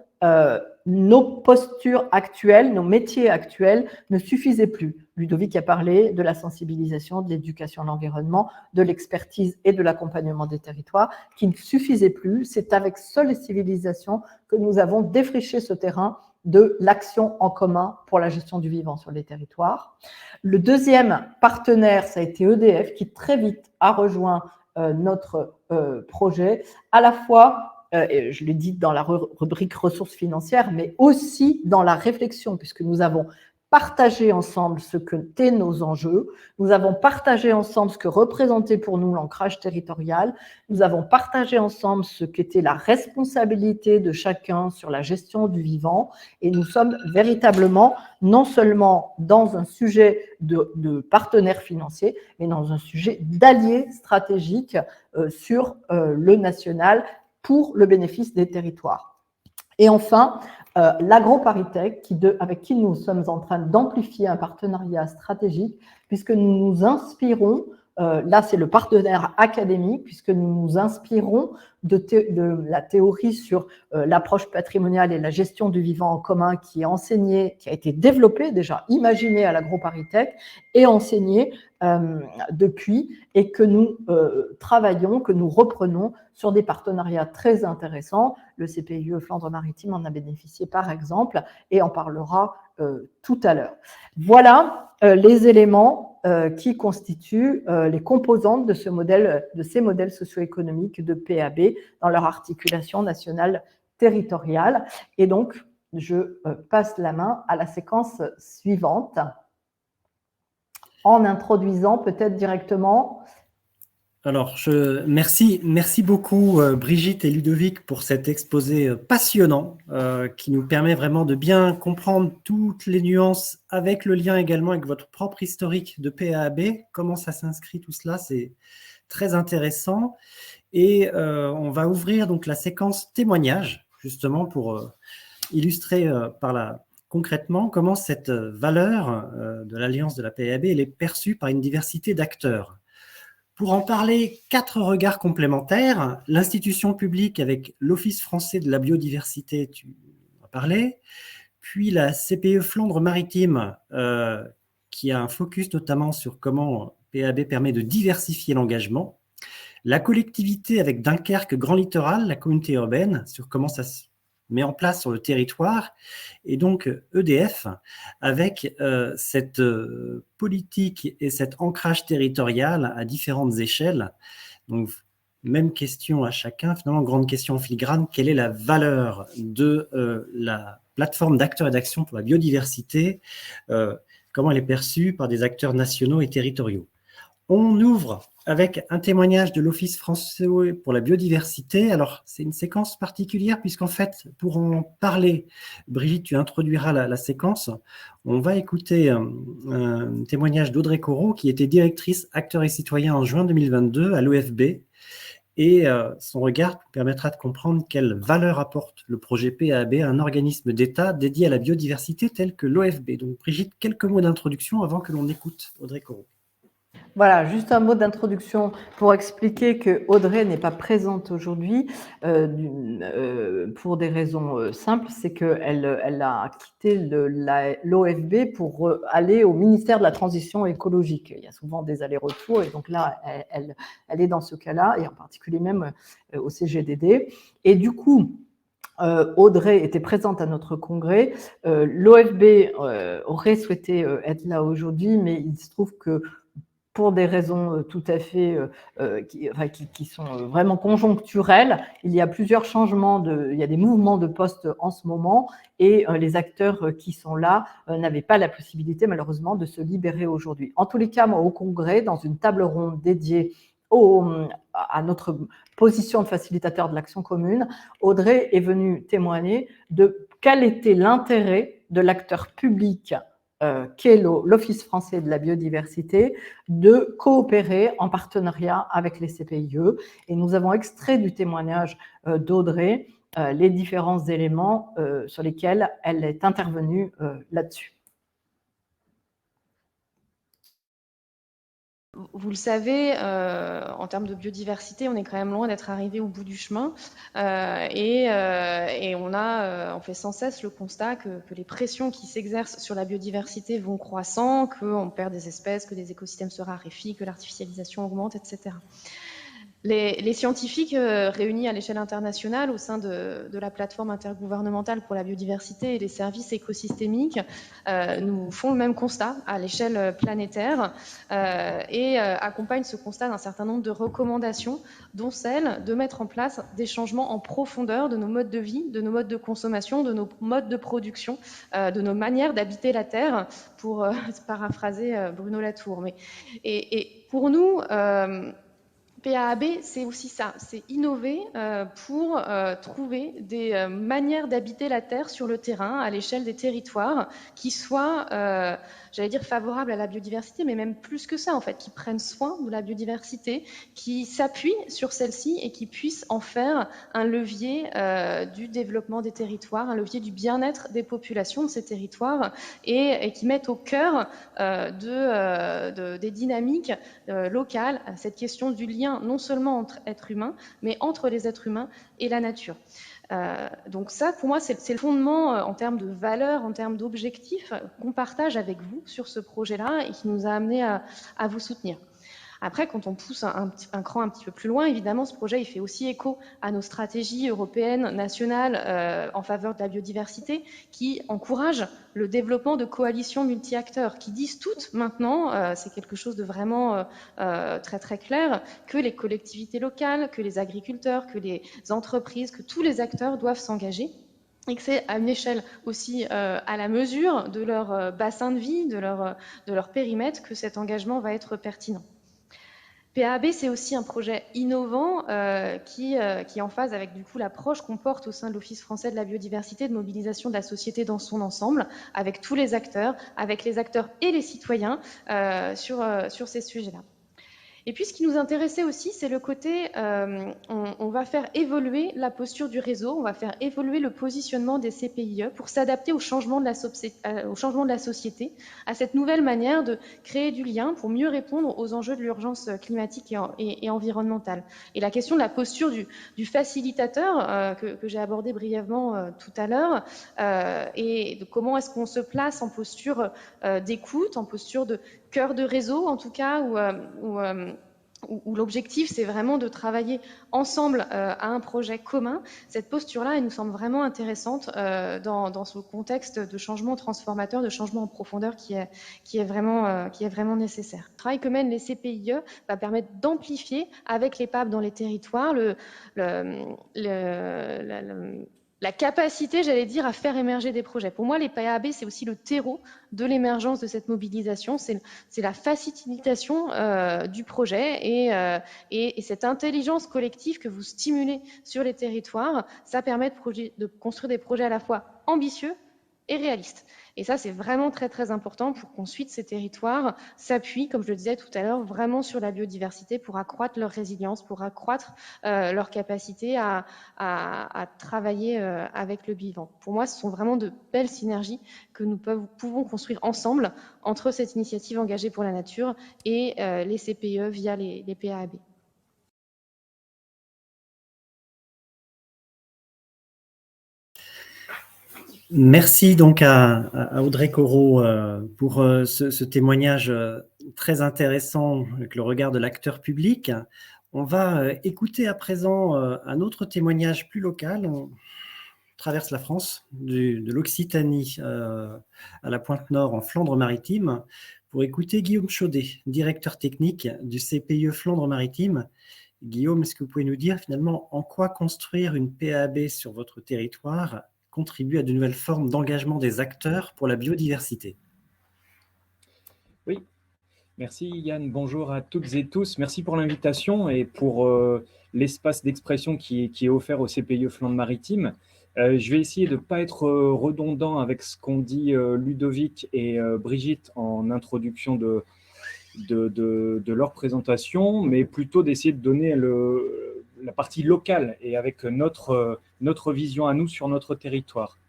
nos postures actuelles, nos métiers actuels ne suffisaient plus. Ludovic a parlé de la sensibilisation, de l'éducation à l'environnement, de l'expertise et de l'accompagnement des territoires, qui ne suffisaient plus. C'est avec Sol et Civilisation que nous avons défriché ce terrain de l'action en commun pour la gestion du vivant sur les territoires. Le deuxième partenaire, ça a été EDF, qui très vite a rejoint notre projet, à la fois et je l'ai dit dans la rubrique ressources financières, mais aussi dans la réflexion, puisque nous avons partagé ensemble ce qu'étaient nos enjeux, nous avons partagé ensemble ce que représentait pour nous l'ancrage territorial, nous avons partagé ensemble ce qu'était la responsabilité de chacun sur la gestion du vivant, et nous sommes véritablement non seulement dans un sujet de partenaires financiers, mais dans un sujet d'alliés stratégiques sur le national, pour le bénéfice des territoires. Et enfin, l'AgroParisTech, avec qui nous sommes en train d'amplifier un partenariat stratégique, puisque nous nous inspirons, là c'est le partenaire académique, puisque nous nous inspirons de la théorie sur l'approche patrimoniale et la gestion du vivant en commun qui est enseignée, qui a été développée, déjà imaginée à l'AgroParisTech et enseignée depuis, et que nous travaillons, que nous reprenons sur des partenariats très intéressants. Le CPIE Flandre-Maritime en a bénéficié par exemple et en parlera tout à l'heure. Voilà les éléments qui constituent les composantes de ces modèles socio-économiques de PAB dans leur articulation nationale territoriale. Et donc, je passe la main à la séquence suivante en introduisant peut-être directement. Alors, merci beaucoup Brigitte et Ludovic pour cet exposé passionnant qui nous permet vraiment de bien comprendre toutes les nuances avec le lien également avec votre propre historique de PAB. Comment ça s'inscrit tout cela, c'est très intéressant. Et on va ouvrir donc la séquence témoignage justement pour illustrer concrètement comment cette valeur de l'alliance de la PAB elle est perçue par une diversité d'acteurs. Pour en parler, 4 regards complémentaires. L'institution publique avec l'Office français de la biodiversité, tu en as parlé, puis la CPE Flandre-Maritime, qui a un focus notamment sur comment PAB permet de diversifier l'engagement, la collectivité avec Dunkerque Grand Littoral, la communauté urbaine, sur comment ça se met en place sur le territoire, et donc EDF avec cette politique et cet ancrage territorial à différentes échelles. Donc, même question à chacun, finalement, grande question en filigrane, quelle est la valeur de la plateforme d'acteurs et d'actions pour la biodiversité, comment elle est perçue par des acteurs nationaux et territoriaux. On ouvre avec un témoignage de l'Office français pour la biodiversité. Alors, c'est une séquence particulière puisqu'en fait, pour en parler, Brigitte, tu introduiras la séquence. On va écouter un témoignage d'Audrey Corot, qui était directrice acteurs et citoyens en juin 2022 à l'OFB et son regard permettra de comprendre quelle valeur apporte le projet PAB à un organisme d'État dédié à la biodiversité tel que l'OFB. Donc Brigitte, quelques mots d'introduction avant que l'on écoute Audrey Corot. Voilà, juste un mot d'introduction pour expliquer que Audrey n'est pas présente aujourd'hui pour des raisons simples, c'est qu'elle a quitté l'OFB pour aller au ministère de la Transition écologique. Il y a souvent des allers-retours et donc là, elle est dans ce cas-là et en particulier même au CGDD. Et du coup, Audrey était présente à notre congrès. L'OFB aurait souhaité être là aujourd'hui, mais il se trouve que pour des raisons tout à fait qui sont vraiment conjoncturelles, il y a plusieurs changements, il y a des mouvements de postes en ce moment et les acteurs qui sont là n'avaient pas la possibilité malheureusement de se libérer aujourd'hui. En tous les cas, moi, au congrès, dans une table ronde dédiée à notre position de facilitateur de l'action commune, Audrey est venue témoigner de quel était l'intérêt de l'acteur public qu'est l'Office français de la biodiversité, de coopérer en partenariat avec les CPIE. Et nous avons extrait du témoignage d'Audrey les différents éléments sur lesquels elle est intervenue là-dessus. Vous le savez, en termes de biodiversité, on est quand même loin d'être arrivé au bout du chemin. Et on fait sans cesse le constat que les pressions qui s'exercent sur la biodiversité vont croissant, qu'on perd des espèces, que les écosystèmes se raréfient, que l'artificialisation augmente, etc. Les scientifiques réunis à l'échelle internationale au sein de la plateforme intergouvernementale pour la biodiversité et les services écosystémiques nous font le même constat à l'échelle planétaire et accompagnent ce constat d'un certain nombre de recommandations, dont celle de mettre en place des changements en profondeur de nos modes de vie, de nos modes de consommation, de nos modes de production, de nos manières d'habiter la Terre, pour paraphraser Bruno Latour. Et pour nous, PAB, c'est aussi ça, c'est innover pour trouver des manières d'habiter la Terre sur le terrain, à l'échelle des territoires, qui soient, j'allais dire, favorables à la biodiversité, mais même plus que ça, en fait, qui prennent soin de la biodiversité, qui s'appuient sur celle-ci et qui puissent en faire un levier du développement des territoires, un levier du bien-être des populations de ces territoires et qui mettent au cœur des dynamiques locales cette question du lien non seulement entre êtres humains, mais entre les êtres humains et la nature. Donc ça, pour moi, c'est le fondement en termes de valeurs, en termes d'objectifs qu'on partage avec vous sur ce projet-là et qui nous a amené à vous soutenir. Après, quand on pousse un cran un petit peu plus loin, évidemment, ce projet, il fait aussi écho à nos stratégies européennes, nationales, en faveur de la biodiversité, qui encouragent le développement de coalitions multi-acteurs, qui disent toutes maintenant, c'est quelque chose de vraiment très très clair, que les collectivités locales, que les agriculteurs, que les entreprises, que tous les acteurs doivent s'engager et que c'est à une échelle aussi à la mesure de leur bassin de vie, de leur périmètre, que cet engagement va être pertinent. PAB, c'est aussi un projet innovant qui est en phase avec du coup l'approche qu'on porte au sein de l'Office français de la biodiversité, de mobilisation de la société dans son ensemble, avec tous les acteurs, avec les acteurs et les citoyens sur ces sujets-là. Et puis, ce qui nous intéressait aussi, c'est le côté, on va faire évoluer la posture du réseau, on va faire évoluer le positionnement des CPIE pour s'adapter au changement de la société, à cette nouvelle manière de créer du lien pour mieux répondre aux enjeux de l'urgence climatique et environnementale. Et la question de la posture du facilitateur, que j'ai abordé brièvement tout à l'heure, et de comment est-ce qu'on se place en posture d'écoute, en posture de cœur de réseau, en tout cas, où l'objectif, c'est vraiment de travailler ensemble à un projet commun. Cette posture-là, elle nous semble vraiment intéressante dans ce contexte de changement transformateur, de changement en profondeur qui est vraiment nécessaire. Le travail que mènent les CPIE va permettre d'amplifier avec les PAB dans les territoires la capacité, j'allais dire, à faire émerger des projets. Pour moi, les PAB, c'est aussi le terreau de l'émergence de cette mobilisation, c'est la facilitation du projet et cette intelligence collective que vous stimulez sur les territoires, ça permet de construire des projets à la fois ambitieux et réaliste. Et ça, c'est vraiment très, très important pour qu'ensuite ces territoires s'appuient, comme je le disais tout à l'heure, vraiment sur la biodiversité pour accroître leur résilience, pour accroître leur capacité à travailler avec le vivant. Pour moi, ce sont vraiment de belles synergies que nous pouvons construire ensemble entre cette initiative engagée pour la nature et les CPE via les PAAB. Merci donc à Audrey Corot pour ce témoignage très intéressant avec le regard de l'acteur public. On va écouter à présent un autre témoignage plus local. On traverse la France, de l'Occitanie à la Pointe-Nord en Flandre-Maritime, pour écouter Guillaume Chaudet, directeur technique du CPIE Flandre-Maritime. Guillaume, est-ce que vous pouvez nous dire finalement en quoi construire une PAB sur votre territoire contribue à de nouvelles formes d'engagement des acteurs pour la biodiversité? Oui, merci Yann, bonjour à toutes et tous. Merci pour l'invitation et pour l'espace d'expression qui est offert au CPIE Flandre-Maritime. Je vais essayer de ne pas être redondant avec ce qu'ont dit Ludovic et Brigitte en introduction de leur présentation, mais plutôt d'essayer de donner la partie locale et avec notre vision à nous sur notre territoire.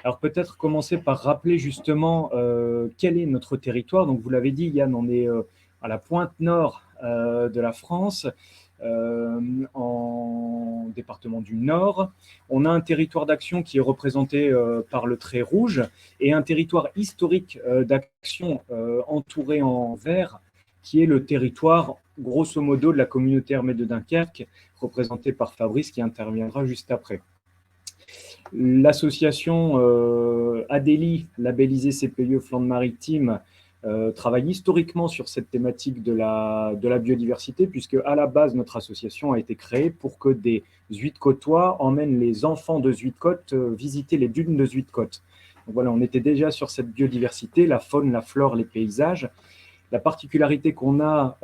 Alors peut-être commencer par rappeler justement quel est notre territoire. Donc vous l'avez dit Yann, on est à la pointe nord de la France, en département du Nord. On a un territoire d'action qui est représenté par le trait rouge et un territoire historique d'action entouré en vert qui est le territoire grosso modo de la communauté armée de Dunkerque, représenté par Fabrice qui interviendra juste après. L'association Adélie, labellisée CPIE Flandre-Maritime, travaille historiquement sur cette thématique de la biodiversité, puisque à la base, notre association a été créée pour que des Zuïdecotois emmènent les enfants de Zuïdecote visiter les dunes de Zuïdecote. Donc voilà, on était déjà sur cette biodiversité, la faune, la flore, les paysages. La particularité qu'on a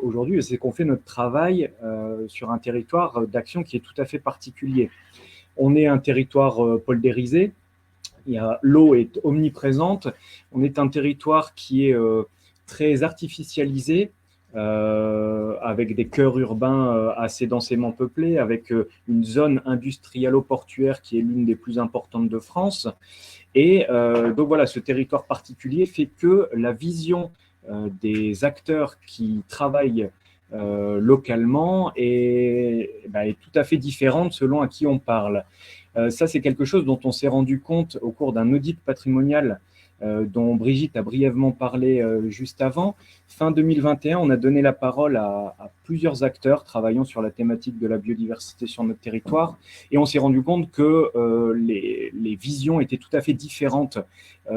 aujourd'hui, c'est qu'on fait notre travail sur un territoire d'action qui est tout à fait particulier. On est un territoire poldérisé, l'eau est omniprésente, on est un territoire qui est très artificialisé, avec des cœurs urbains assez densément peuplés, avec une zone industrialo-portuaire qui est l'une des plus importantes de France. Et donc voilà, ce territoire particulier fait que la vision des acteurs qui travaillent localement est tout à fait différente selon à qui on parle. Ça, c'est quelque chose dont on s'est rendu compte au cours d'un audit patrimonial dont Brigitte a brièvement parlé juste avant. Fin 2021, on a donné la parole à plusieurs acteurs travaillant sur la thématique de la biodiversité sur notre territoire et on s'est rendu compte que les visions étaient tout à fait différentes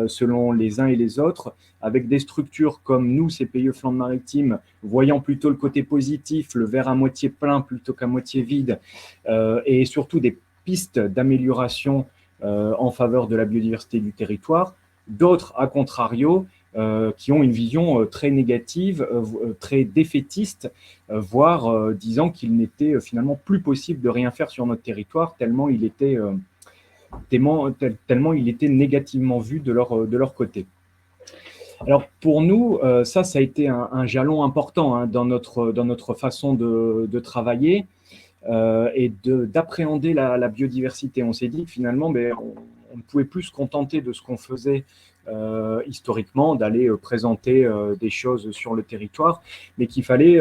selon les uns et les autres, avec des structures comme nous, CPIE Flandre-Maritime, voyant plutôt le côté positif, le verre à moitié plein plutôt qu'à moitié vide, et surtout des pistes d'amélioration en faveur de la biodiversité du territoire. D'autres, à contrario, qui ont une vision très négative, très défaitiste, voire disant qu'il n'était finalement plus possible de rien faire sur notre territoire, tellement il était négativement vu de leur côté. Alors pour nous, ça a été un jalon important dans notre façon de travailler et d'appréhender la biodiversité. On s'est dit que finalement, on ne pouvait plus se contenter de ce qu'on faisait historiquement, d'aller présenter des choses sur le territoire, mais qu'il fallait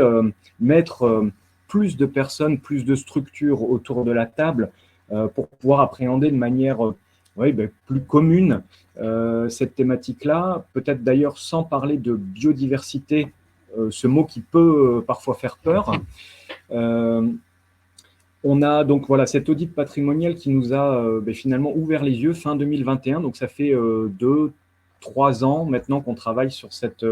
mettre plus de personnes, plus de structures autour de la table pour pouvoir appréhender de manière plus commune cette thématique-là, peut-être d'ailleurs sans parler de biodiversité, ce mot qui peut parfois faire peur. On a donc voilà cet audit patrimonial qui nous a finalement ouvert les yeux fin 2021, donc ça fait 2-3 ans maintenant qu'on travaille sur cette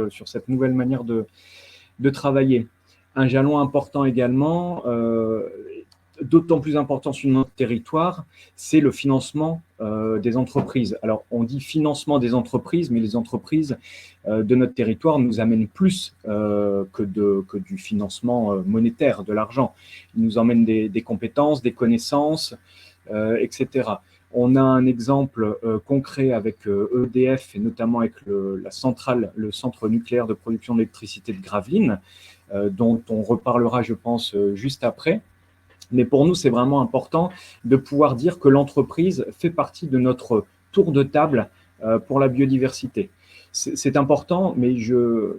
nouvelle manière de travailler. Un jalon important également, d'autant plus important sur notre territoire, c'est le financement des entreprises. Alors, on dit financement des entreprises, mais les entreprises de notre territoire nous amènent plus que du financement monétaire, de l'argent. Ils nous emmènent des compétences, des connaissances, etc. On a un exemple concret avec EDF et notamment avec la centrale, le centre nucléaire de production d'électricité de Gravelines, dont on reparlera, je pense, juste après. Mais pour nous, c'est vraiment important de pouvoir dire que l'entreprise fait partie de notre tour de table pour la biodiversité. C'est important, mais je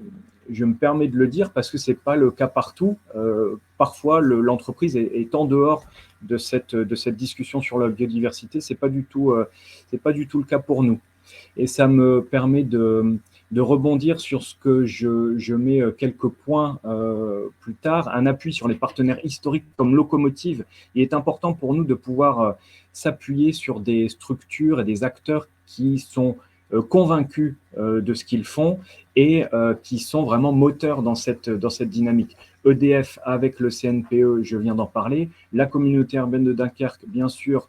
me permets de le dire parce que ce n'est pas le cas partout. Parfois, l'entreprise est en dehors de cette discussion sur la biodiversité. Ce n'est pas du tout le cas pour nous. Et ça me permet de rebondir sur ce que je mets quelques points plus tard. Un appui sur les partenaires historiques comme Locomotive. Il est important pour nous de pouvoir s'appuyer sur des structures et des acteurs qui sont convaincus de ce qu'ils font et qui sont vraiment moteurs dans cette dynamique. EDF avec le CNPE, je viens d'en parler. La communauté urbaine de Dunkerque, bien sûr,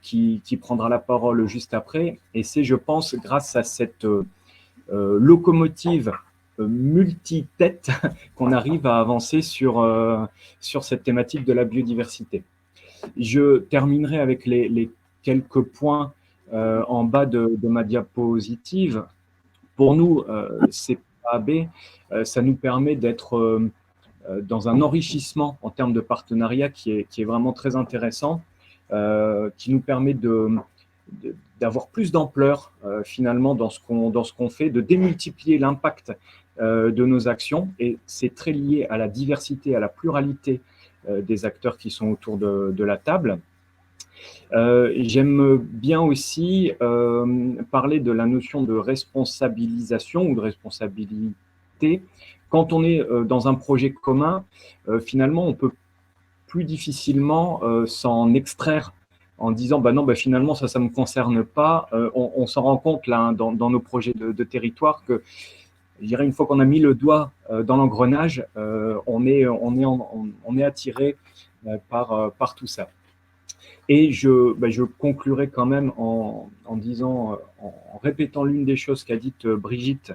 qui prendra la parole juste après. Et c'est, je pense, grâce à cette locomotive multi-tête qu'on arrive à avancer sur cette thématique de la biodiversité. Je terminerai avec les quelques points en bas de ma diapositive. Pour nous, CPAB, ça nous permet d'être dans un enrichissement en termes de partenariat qui est vraiment très intéressant, qui nous permet d'avoir plus d'ampleur finalement dans ce qu'on fait, de démultiplier l'impact de nos actions. Et c'est très lié à la diversité, à la pluralité des acteurs qui sont autour de la table. J'aime bien aussi parler de la notion de responsabilisation ou de responsabilité. Quand on est dans un projet commun, finalement, on peut plus difficilement s'en extraire en disant bah non, bah finalement, ça ne me concerne pas. On s'en rend compte là, hein, dans nos projets de territoire que, je dirais, une fois qu'on a mis le doigt dans l'engrenage, on est attiré par tout ça. Et je conclurai quand même en disant, en répétant l'une des choses qu'a dite Brigitte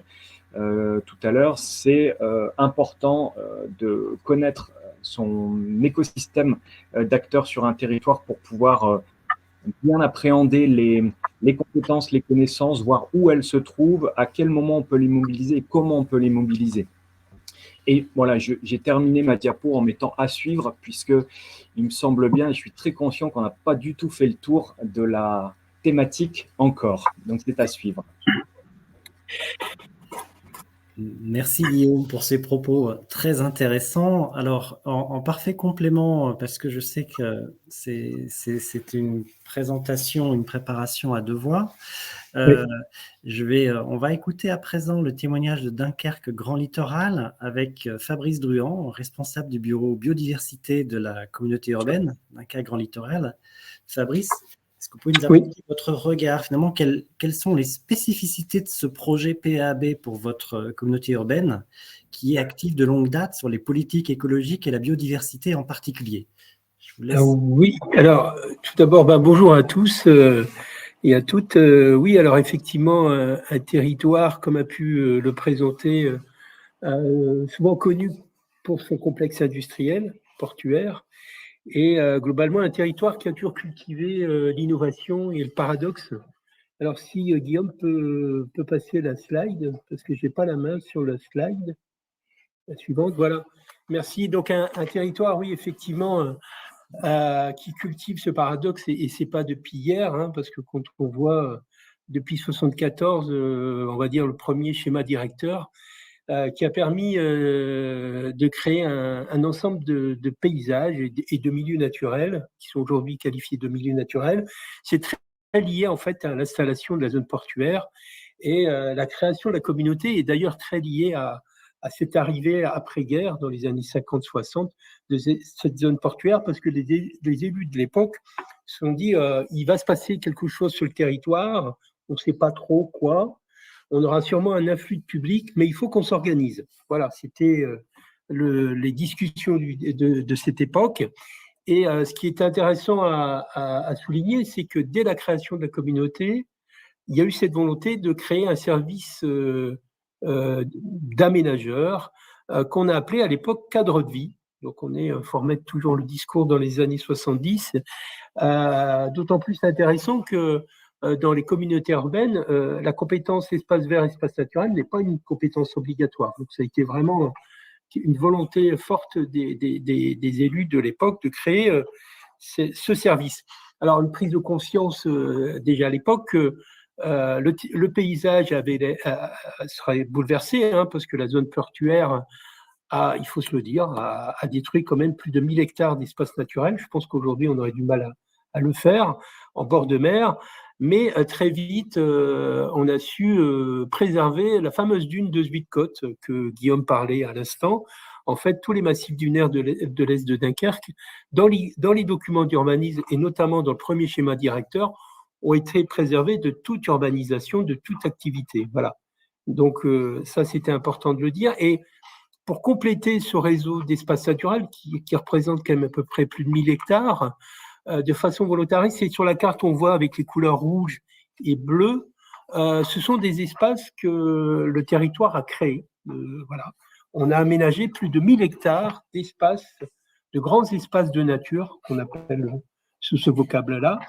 tout à l'heure, c'est important de connaître son écosystème d'acteurs sur un territoire pour pouvoir bien appréhender les compétences, les connaissances, voir où elles se trouvent, à quel moment on peut les mobiliser et comment on peut les mobiliser. Et voilà, j'ai terminé ma diapo en mettant à suivre, puisque il me semble bien, et je suis très conscient qu'on n'a pas du tout fait le tour de la thématique encore. Donc, c'est à suivre. Merci Guillaume pour ces propos très intéressants. Alors, en parfait complément, parce que je sais que c'est une présentation, une préparation à deux voix, on va écouter à présent le témoignage de Dunkerque Grand Littoral avec Fabrice Druand, responsable du bureau biodiversité de la communauté urbaine Dunkerque Grand Littoral. Fabrice, est-ce que vous pouvez nous apporter votre regard, finalement, quelles sont les spécificités de ce projet PAB pour votre communauté urbaine qui est active de longue date sur les politiques écologiques et la biodiversité en particulier? Je vous laisse. Oui, alors tout d'abord, bonjour à tous et à toutes. Oui, alors effectivement, un territoire, comme a pu le présenter, souvent connu pour son complexe industriel, portuaire, et globalement un territoire qui a toujours cultivé l'innovation et le paradoxe. Alors si Guillaume peut passer la slide, parce que je n'ai pas la main sur la slide. La suivante, voilà. Merci. Donc un territoire, oui, effectivement, qui cultive ce paradoxe, et ce n'est pas depuis hier, hein, parce que quand on voit depuis 1974, on va dire le premier schéma directeur, qui a permis de créer un ensemble de paysages et de milieux naturels, qui sont aujourd'hui qualifiés de milieux naturels. C'est très lié en fait à l'installation de la zone portuaire, et la création de la communauté est d'ailleurs très liée à cette arrivée après-guerre, dans les années 50-60, de cette zone portuaire, parce que les élus de l'époque se sont dit il va se passer quelque chose sur le territoire, on ne sait pas trop quoi, on aura sûrement un afflux de public, mais il faut qu'on s'organise. Voilà, c'était les discussions de cette époque. Et ce qui est intéressant à souligner, c'est que dès la création de la communauté, il y a eu cette volonté de créer un service d'aménageurs qu'on a appelé à l'époque cadre de vie. Donc, on est, faut remettre toujours le discours dans les années 70. D'autant plus intéressant que dans les communautés urbaines, la compétence espace vert, espace naturel n'est pas une compétence obligatoire. Donc, ça a été vraiment une volonté forte des élus de l'époque de créer ce service. Alors, une prise de conscience déjà à l'époque que le paysage serait bouleversé, hein, parce que la zone portuaire il faut se le dire, a détruit quand même plus de 1000 hectares d'espace naturel. Je pense qu'aujourd'hui, on aurait du mal à le faire en bord de mer. Mais très vite, on a su préserver la fameuse dune de Zuidcote que Guillaume parlait à l'instant. En fait, tous les massifs dunaires de l'est de Dunkerque, dans les documents d'urbanisme et notamment dans le premier schéma directeur, ont été préservés de toute urbanisation, de toute activité. Voilà. Donc, ça, c'était important de le dire. Et pour compléter ce réseau d'espaces naturels qui représente quand même à peu près plus de 1000 hectares, de façon volontariste, et sur la carte, on voit avec les couleurs rouges et bleues, ce sont des espaces que le territoire a créés. Voilà. On a aménagé plus de 1000 hectares d'espaces, de grands espaces de nature, qu'on appelle sous ce vocable-là,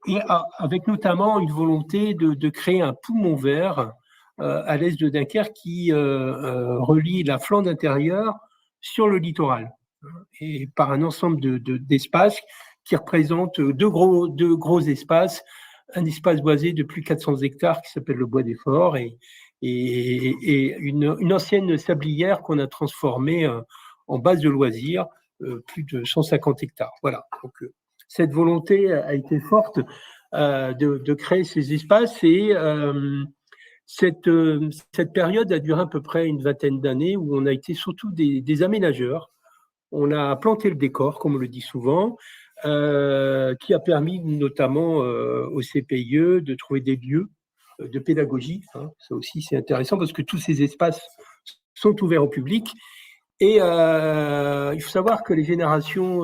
et avec notamment une volonté de créer un poumon vert à l'est de Dunkerque qui relie la Flandre intérieure sur le littoral, et par un ensemble d'espaces qui représentent deux gros espaces, un espace boisé de plus de 400 hectares qui s'appelle le Bois des Forts et une ancienne sablière qu'on a transformée en base de loisirs, plus de 150 hectares. Voilà. Donc, cette volonté a été forte de créer ces espaces et cette période a duré à peu près une vingtaine d'années où on a été surtout des aménageurs. On a planté le décor, comme on le dit souvent, qui a permis notamment au CPIE de trouver des lieux de pédagogie. Hein. Ça aussi, c'est intéressant parce que tous ces espaces sont ouverts au public. Et il faut savoir que les générations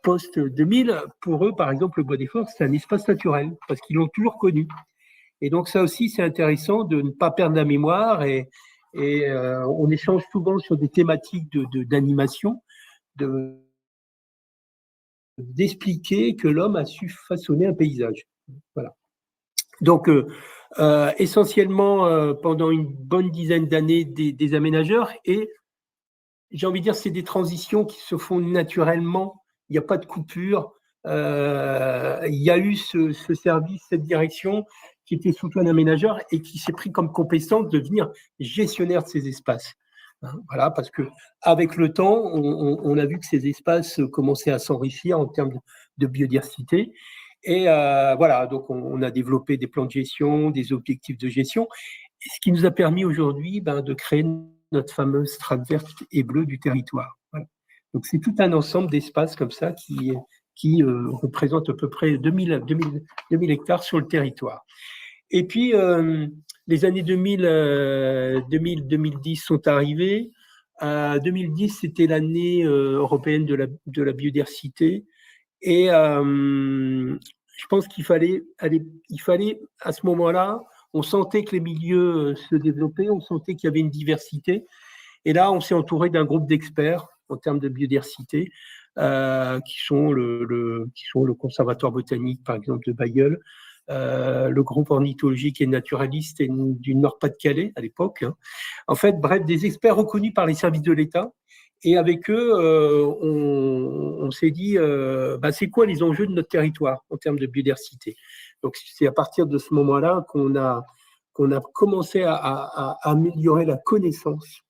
post-2000, pour eux, par exemple, le Bois des Forts, c'est un espace naturel parce qu'ils l'ont toujours connu. Et donc, ça aussi, c'est intéressant de ne pas perdre la mémoire et on échange souvent sur des thématiques d'animation, d'expliquer que l'homme a su façonner un paysage. Voilà. Donc, essentiellement, pendant une bonne dizaine d'années, des aménageurs, et j'ai envie de dire, c'est des transitions qui se font naturellement, il n'y a pas de coupure, il y a eu ce service, cette direction, qui était surtout un aménageur et qui s'est pris comme compétence de devenir gestionnaire de ces espaces. Voilà, parce que avec le temps, on a vu que ces espaces commençaient à s'enrichir en termes de biodiversité. Et voilà, donc on a développé des plans de gestion, des objectifs de gestion, ce qui nous a permis aujourd'hui de créer notre fameuse strate verte et bleue du territoire. Voilà. Donc c'est tout un ensemble d'espaces comme ça qui représente à peu près 2000 hectares sur le territoire. Et puis, les années 2010 sont arrivées. 2010, c'était l'année européenne de la biodiversité. Et je pense qu'il fallait à ce moment-là, on sentait que les milieux se développaient, on sentait qu'il y avait une diversité. Et là, on s'est entouré d'un groupe d'experts en termes de biodiversité, qui sont le Conservatoire botanique, par exemple, de Bailleul, le groupe ornithologique et naturaliste du Nord-Pas-de-Calais à l'époque. Hein. En fait, bref, des experts reconnus par les services de l'État. Et avec eux, on s'est dit, c'est quoi les enjeux de notre territoire en termes de biodiversité? Donc, c'est à partir de ce moment-là qu'on a commencé à améliorer la connaissance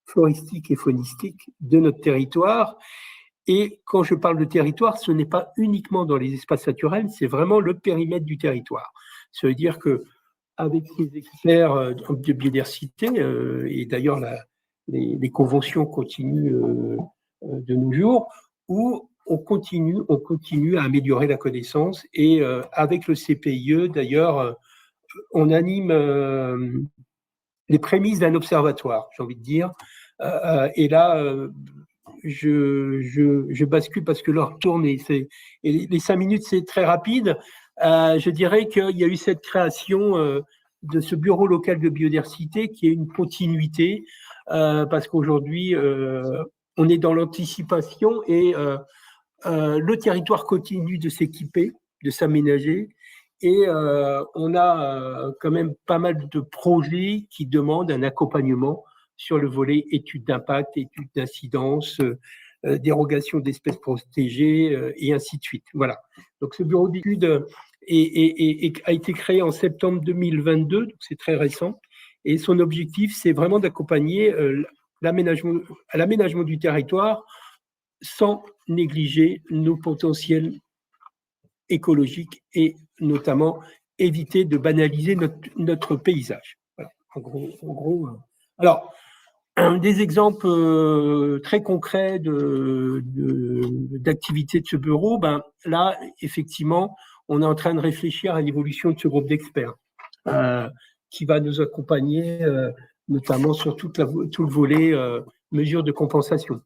floristique et faunistique de notre territoire. Et quand je parle de territoire, ce n'est pas uniquement dans les espaces naturels, c'est vraiment le périmètre du territoire. Ça veut dire qu'avec ces experts de biodiversité, et d'ailleurs les conventions continuent de nos jours, où on continue à améliorer la connaissance. Et avec le CPIE, d'ailleurs, on anime les prémices d'un observatoire, j'ai envie de dire. Et là, je bascule parce que l'heure tourne et les 5 minutes, c'est très rapide. Je dirais qu'il y a eu cette création de ce bureau local de biodiversité qui est une continuité parce qu'aujourd'hui, on est dans l'anticipation et le territoire continue de s'équiper, de s'aménager. Et on a quand même pas mal de projets qui demandent un accompagnement sur le volet études d'impact, études d'incidence, dérogation d'espèces protégées et ainsi de suite. Voilà. Donc ce bureau d'études a été créé en septembre 2022, donc c'est très récent. Et son objectif, c'est vraiment d'accompagner l'aménagement du territoire sans négliger nos potentiels écologiques et notamment éviter de banaliser notre paysage. Voilà, en gros. Alors, des exemples très concrets d'activités de ce bureau, là, effectivement, on est en train de réfléchir à l'évolution de ce groupe d'experts qui va nous accompagner notamment sur tout le volet mesures de compensation.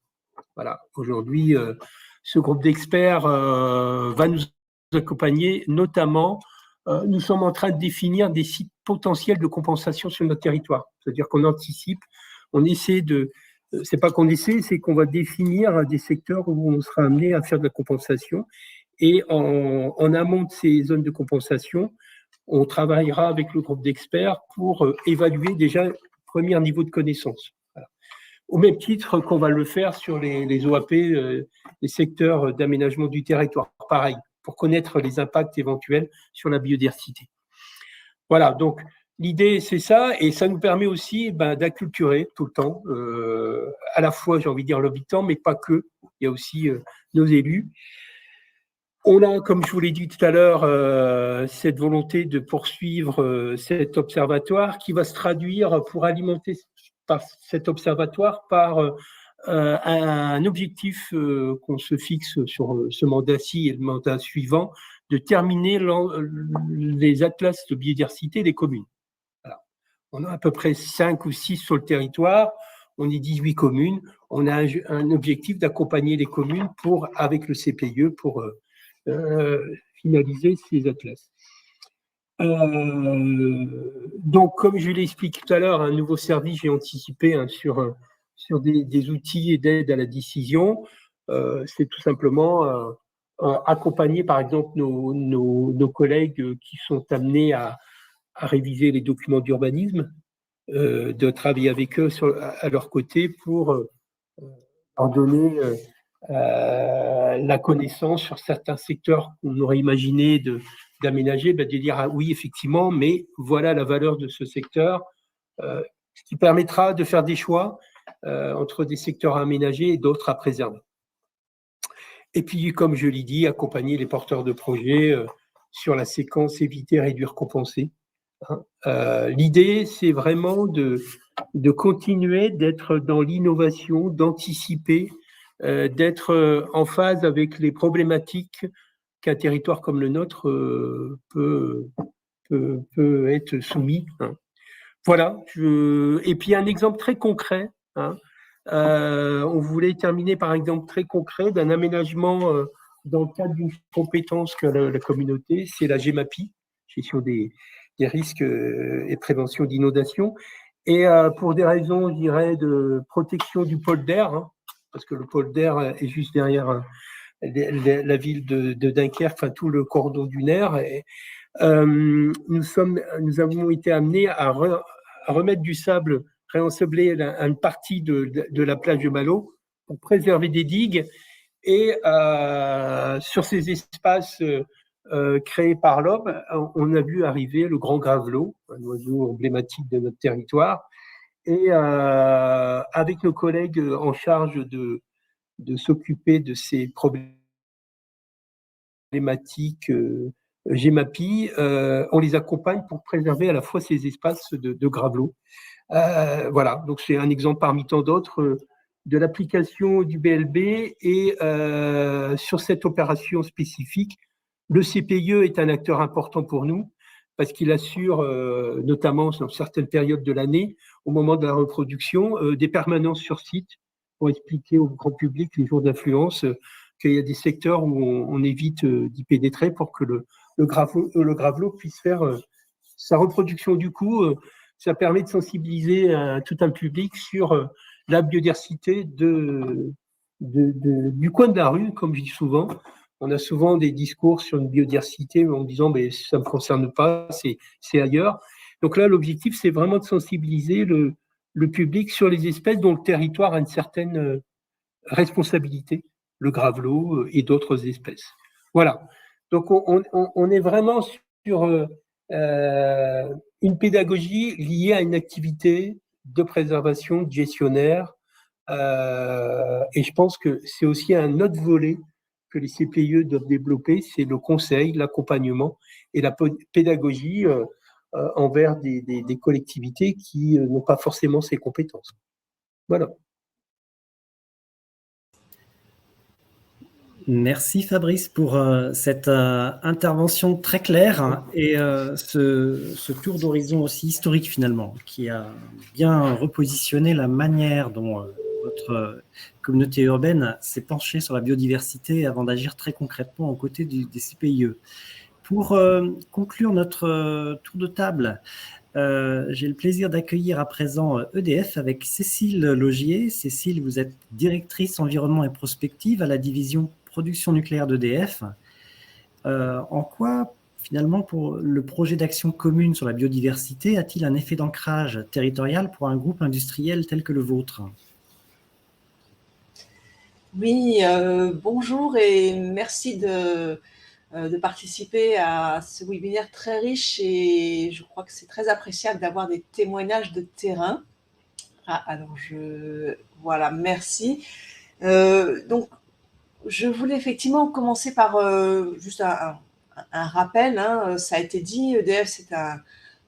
Voilà, aujourd'hui, ce groupe d'experts va nous accompagner, notamment, nous sommes en train de définir des sites potentiels de compensation sur notre territoire. C'est-à-dire qu'on anticipe, on essaie c'est pas qu'on essaie, c'est qu'on va définir des secteurs où on sera amené à faire de la compensation. Et en amont de ces zones de compensation, on travaillera avec le groupe d'experts pour évaluer déjà le premier niveau de connaissance. Voilà. Au même titre qu'on va le faire sur les OAP, les secteurs d'aménagement du territoire. Pareil, pour connaître les impacts éventuels sur la biodiversité. Voilà, donc l'idée c'est ça, et ça nous permet aussi d'acculturer tout le temps, à la fois, j'ai envie de dire, l'habitant, mais pas que, il y a aussi nos élus. On a, comme je vous l'ai dit tout à l'heure, cette volonté de poursuivre cet observatoire qui va se traduire pour alimenter par cet observatoire par un objectif qu'on se fixe sur ce mandat-ci et le mandat suivant, de terminer les atlas de biodiversité des communes. Voilà. On a à peu près 5 ou 6 sur le territoire, on est 18 communes, on a un objectif d'accompagner les communes avec le CPIE pour finaliser ces atlas. Donc, comme je l'ai expliqué tout à l'heure, un nouveau service, j'ai anticipé sur des outils et d'aide à la décision. C'est tout simplement accompagner, par exemple, nos collègues qui sont amenés à réviser les documents d'urbanisme, de travailler avec eux à leur côté pour leur donner la connaissance sur certains secteurs qu'on aurait imaginé d'aménager, de dire ah oui, effectivement, mais voilà la valeur de ce secteur, ce qui permettra de faire des choix entre des secteurs à aménager et d'autres à préserver. Et puis, comme je l'ai dit, accompagner les porteurs de projets sur la séquence éviter, réduire, compenser. L'idée, c'est vraiment de continuer d'être dans l'innovation, d'anticiper, d'être en phase avec les problématiques qu'un territoire comme le nôtre peut être soumis. Voilà. Et puis un exemple très concret. On voulait terminer par un exemple très concret d'un aménagement dans le cadre d'une compétence que la communauté, c'est la GEMAPI, gestion des risques et prévention d'inondation. Et pour des raisons, je dirais, de protection du polder, parce que le polder est juste derrière la ville de Dunkerque, enfin tout le cordon dunaire. Et, nous avons été amenés à remettre du sable, réensabler une partie de la plage de Malo pour préserver des digues. Et sur ces espaces créés par l'homme, on a vu arriver le grand gravelot, un oiseau emblématique de notre territoire. Et avec nos collègues en charge de s'occuper de ces problématiques GEMAPI, on les accompagne pour préserver à la fois ces espaces de gravelot. Voilà, donc c'est un exemple parmi tant d'autres de l'application du BLB. Et sur cette opération spécifique, le CPIE est un acteur important pour nous parce qu'il assure, notamment dans certaines périodes de l'année, au moment de la reproduction, des permanences sur site pour expliquer au grand public les jours d'influence qu'il y a des secteurs où on évite d'y pénétrer pour que le gravelot puisse faire sa reproduction. Du coup, ça permet de sensibiliser tout un public sur la biodiversité du coin de la rue, comme je dis souvent. On a souvent des discours sur une biodiversité en disant mais ça ne me concerne pas, c'est ailleurs. Donc là, l'objectif, c'est vraiment de sensibiliser le public sur les espèces dont le territoire a une certaine responsabilité, le gravelot et d'autres espèces. Voilà. Donc on est vraiment sur une pédagogie liée à une activité de préservation, de gestionnaire. Et je pense que c'est aussi un autre volet que les CPIE doivent développer, c'est le conseil, l'accompagnement et la pédagogie envers des collectivités qui n'ont pas forcément ces compétences. Voilà. Merci Fabrice pour cette intervention très claire et ce tour d'horizon aussi historique finalement, qui a bien repositionné la manière dont votre communauté urbaine s'est penchée sur la biodiversité avant d'agir très concrètement aux côtés des CPIE. Pour conclure notre tour de table, j'ai le plaisir d'accueillir à présent EDF avec Cécile Logier. Cécile, vous êtes directrice environnement et prospective à la division production nucléaire d'EDF. En quoi, finalement, pour le projet d'action commune sur la biodiversité, a-t-il un effet d'ancrage territorial pour un groupe industriel tel que le vôtre ? Oui, bonjour et merci de participer à ce webinaire très riche et je crois que c'est très appréciable d'avoir des témoignages de terrain. Ah, alors voilà, merci. Donc, je voulais effectivement commencer par juste un rappel. Hein, ça a été dit, EDF, c'est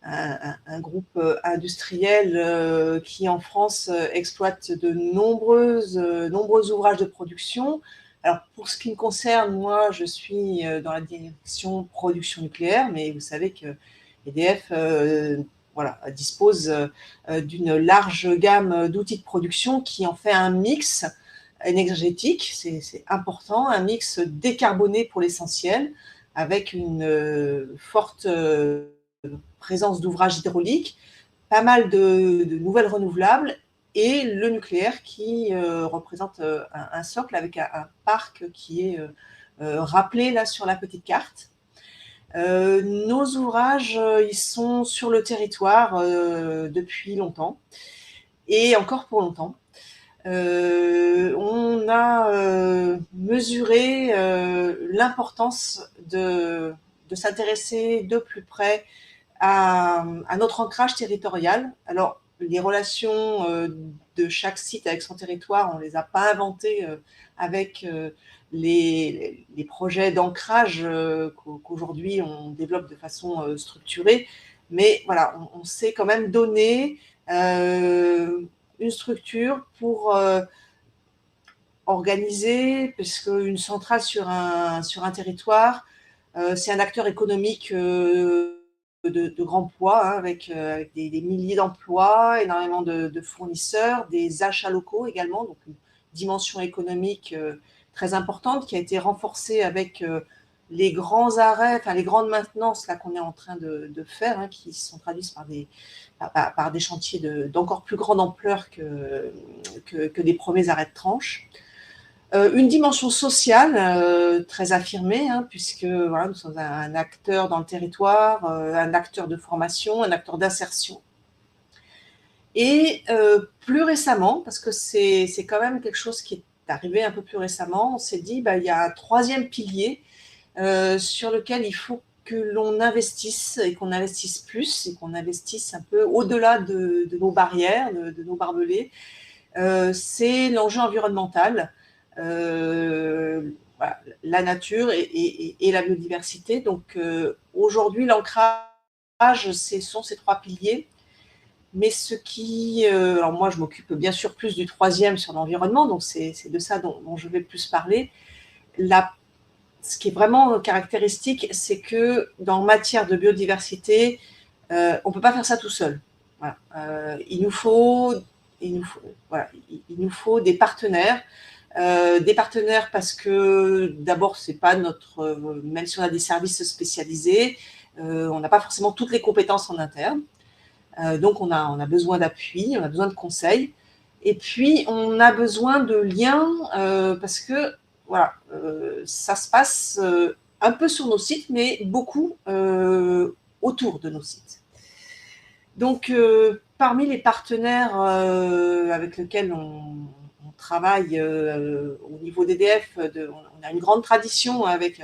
un groupe industriel qui, en France, exploite de nombreux ouvrages de production. Alors, pour ce qui me concerne, moi, je suis dans la direction production nucléaire, mais vous savez que EDF dispose d'une large gamme d'outils de production qui en fait un mix énergétique, c'est important, un mix décarboné pour l'essentiel, avec une forte présence d'ouvrages hydrauliques, pas mal de nouvelles renouvelables, et le nucléaire qui représente un socle avec un parc qui est rappelé là sur la petite carte. Nos ouvrages, ils sont sur le territoire depuis longtemps, et encore pour longtemps. On a mesuré l'importance de s'intéresser de plus près à notre ancrage territorial. Alors, les relations de chaque site avec son territoire, on ne les a pas inventées avec les projets d'ancrage qu'aujourd'hui on développe de façon structurée, mais voilà, on s'est quand même donné une structure pour organiser, parce qu'une centrale sur un territoire, c'est un acteur économique de grand poids, hein, avec des milliers d'emplois, énormément de fournisseurs, des achats locaux également, donc une dimension économique très importante qui a été renforcée avec les grands arrêts, enfin les grandes maintenances là qu'on est en train de faire, hein, qui sont traduites par des chantiers d'encore plus grande ampleur que les premiers arrêts de tranche. Une dimension sociale très affirmée, hein, puisque voilà, nous sommes un acteur dans le territoire, un acteur de formation, un acteur d'insertion. Et plus récemment, parce que c'est quand même quelque chose qui est arrivé un peu plus récemment, on s'est dit il y a un troisième pilier sur lequel il faut que l'on investisse et qu'on investisse plus et qu'on investisse un peu au-delà de nos barrières, de nos barbelés. C'est l'enjeu environnemental. Voilà, la nature et la biodiversité. Donc aujourd'hui, l'ancrage, sont ces trois piliers. Mais ce qui... alors moi, je m'occupe bien sûr plus du troisième sur l'environnement, donc c'est de ça dont je vais plus parler. Ce qui est vraiment caractéristique, c'est que dans matière de biodiversité, on ne peut pas faire ça tout seul. Voilà. Il nous faut des partenaires. Des partenaires parce que d'abord c'est pas même si on a des services spécialisés, on n'a pas forcément toutes les compétences en interne, donc on a besoin d'appui, on a besoin de conseils, Et puis, on a besoin de liens parce que, voilà, ça se passe un peu sur nos sites, mais beaucoup autour de nos sites. Donc, parmi les partenaires avec lesquels on travaille au niveau d'EDF, on a une grande tradition avec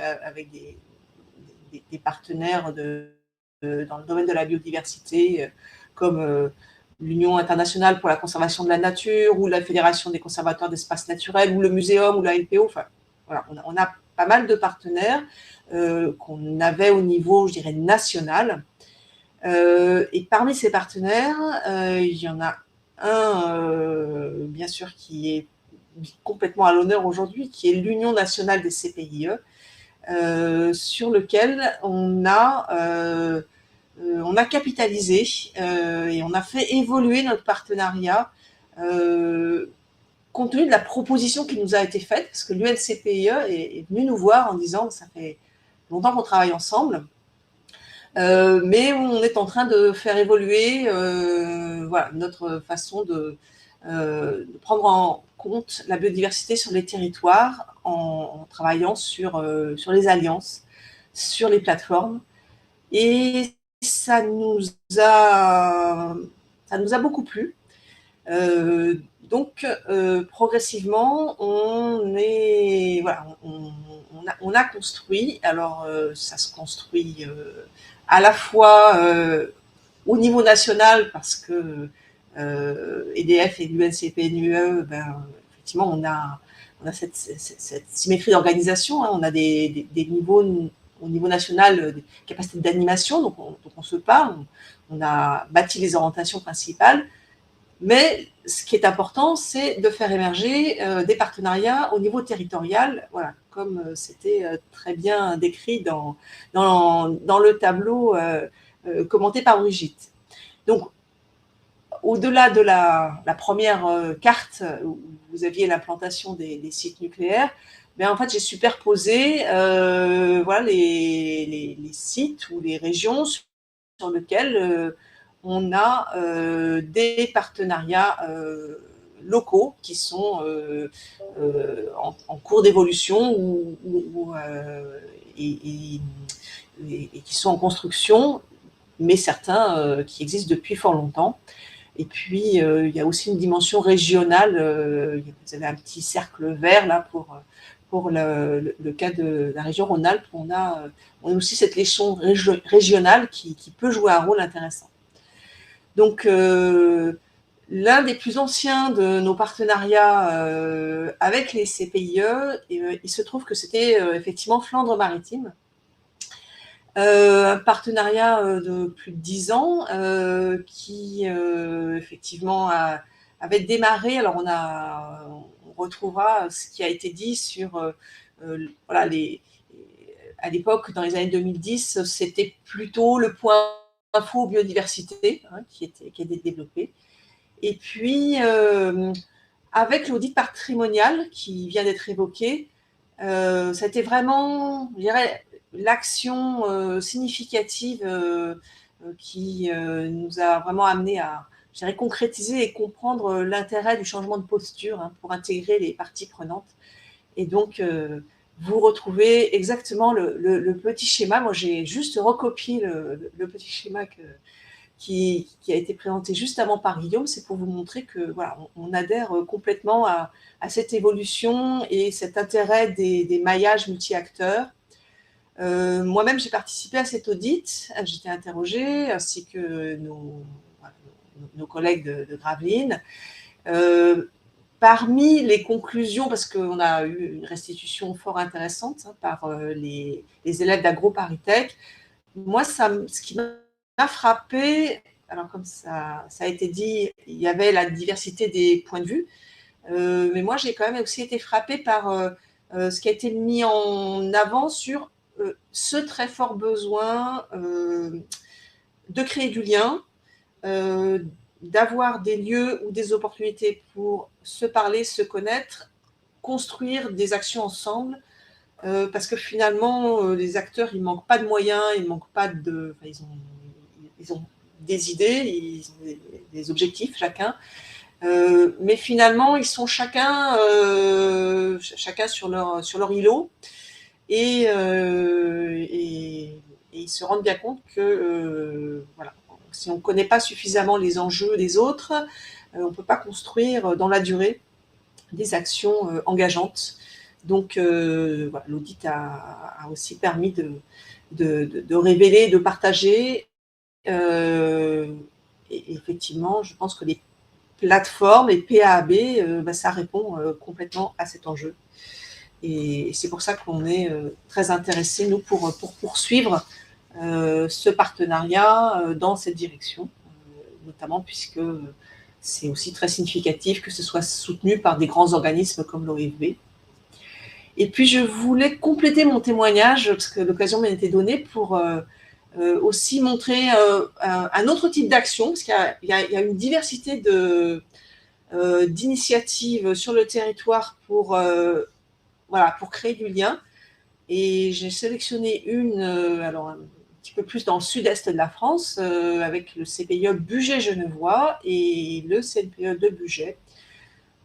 des partenaires dans le domaine de la biodiversité, comme l'Union internationale pour la conservation de la nature, ou la Fédération des conservateurs d'espaces naturels, ou le Muséum, ou la NPO. Enfin, voilà, on a pas mal de partenaires qu'on avait au niveau, je dirais, national. Et parmi ces partenaires, il y en a un, bien sûr, qui est complètement à l'honneur aujourd'hui, qui est l'Union nationale des CPIE, sur lequel on a capitalisé et on a fait évoluer notre partenariat compte tenu de la proposition qui nous a été faite, parce que l'UNCPIE est venu nous voir en disant « ça fait longtemps qu'on travaille ensemble ». Mais on est en train de faire évoluer voilà, notre façon de prendre en compte la biodiversité sur les territoires en travaillant sur les alliances, sur les plateformes. Et ça nous a beaucoup plu. Donc, progressivement, on a construit. Alors, ça se construit à la fois au niveau national, parce que EDF et l'UNCPNUE, effectivement, on a cette symétrie d'organisation. Hein. On a des niveaux au niveau national, des capacités d'animation, donc on se parle. On a bâti les orientations principales. Mais ce qui est important, c'est de faire émerger des partenariats au niveau territorial, voilà, comme c'était très bien décrit dans le tableau commenté par Brigitte. Donc, au-delà de la première carte où vous aviez l'implantation des sites nucléaires, en fait, j'ai superposé voilà, les sites ou les régions sur lesquelles on a des partenariats locaux qui sont en cours d'évolution et qui sont en construction, mais certains qui existent depuis fort longtemps. Et puis, il y a aussi une dimension régionale. Vous avez un petit cercle vert là pour le cas de la région Rhône-Alpes. On a aussi cette légion régionale qui peut jouer un rôle intéressant. Donc, l'un des plus anciens de nos partenariats avec les CPIE, il se trouve que c'était effectivement Flandre-Maritime. Un partenariat de plus de 10 ans qui effectivement avait démarré. Alors on retrouvera ce qui a été dit sur voilà, à l'époque, dans les années 2010, c'était plutôt le point info biodiversité hein, qui a été développé. Et puis avec l'audit patrimonial qui vient d'être évoqué, ça a été vraiment, je dirais, l'action significative qui nous a vraiment amené à, je dirais, concrétiser et comprendre l'intérêt du changement de posture hein, pour intégrer les parties prenantes. Et donc, vous retrouvez exactement le petit schéma. Moi, j'ai juste recopié le petit schéma qui a été présenté juste avant par Guillaume. C'est pour vous montrer que voilà, on adhère complètement à cette évolution et cet intérêt des maillages multi-acteurs. Moi-même, j'ai participé à cet audit. J'étais interrogée, ainsi que nos collègues de Gravelines. Parmi les conclusions, parce qu'on a eu une restitution fort intéressante hein, par les élèves d'AgroParisTech, moi, ce qui m'a frappé, alors comme ça a été dit, il y avait la diversité des points de vue, mais moi, j'ai quand même aussi été frappée par ce qui a été mis en avant sur ce très fort besoin de créer du lien, d'avoir des lieux ou des opportunités pour se parler, se connaître, construire des actions ensemble, parce que finalement, les acteurs, ils ne manquent pas de moyens, ils ne manquent pas de... Enfin, ils ont des idées, ils ont des objectifs chacun, Mais finalement, ils sont chacun sur leur îlot et ils se rendent bien compte que voilà, si on ne connaît pas suffisamment les enjeux des autres, on ne peut pas construire dans la durée des actions engageantes. Donc, voilà, l'audit a aussi permis de révéler, de partager. Et effectivement, je pense que les plateformes et PAAB, ça répond complètement à cet enjeu. Et c'est pour ça qu'on est très intéressés, nous, pour poursuivre ce partenariat dans cette direction, notamment puisque c'est aussi très significatif que ce soit soutenu par des grands organismes comme l'OFB. Et puis, je voulais compléter mon témoignage, parce que l'occasion m'a été donnée, pour aussi montrer un autre type d'action, parce qu'il y a une diversité d'initiatives sur le territoire pour créer du lien. Et j'ai sélectionné une, alors un petit peu plus dans le sud-est de la France, avec le CPIE Bugey-Genevois et le CNPE de Bugey.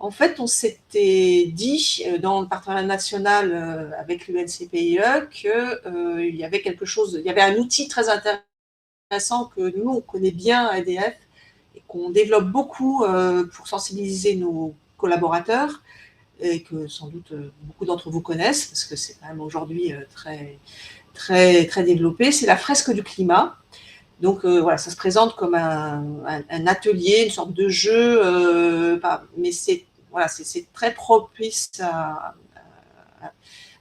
En fait, on s'était dit dans le partenariat national avec l'UNCPIE qu'il y avait quelque chose, il y avait un outil très intéressant que nous, on connaît bien à EDF et qu'on développe beaucoup pour sensibiliser nos collaborateurs et que sans doute beaucoup d'entre vous connaissent parce que c'est quand même aujourd'hui très, très, très développé. C'est la fresque du climat. Donc voilà, ça se présente comme un atelier, une sorte de jeu, mais c'est très propice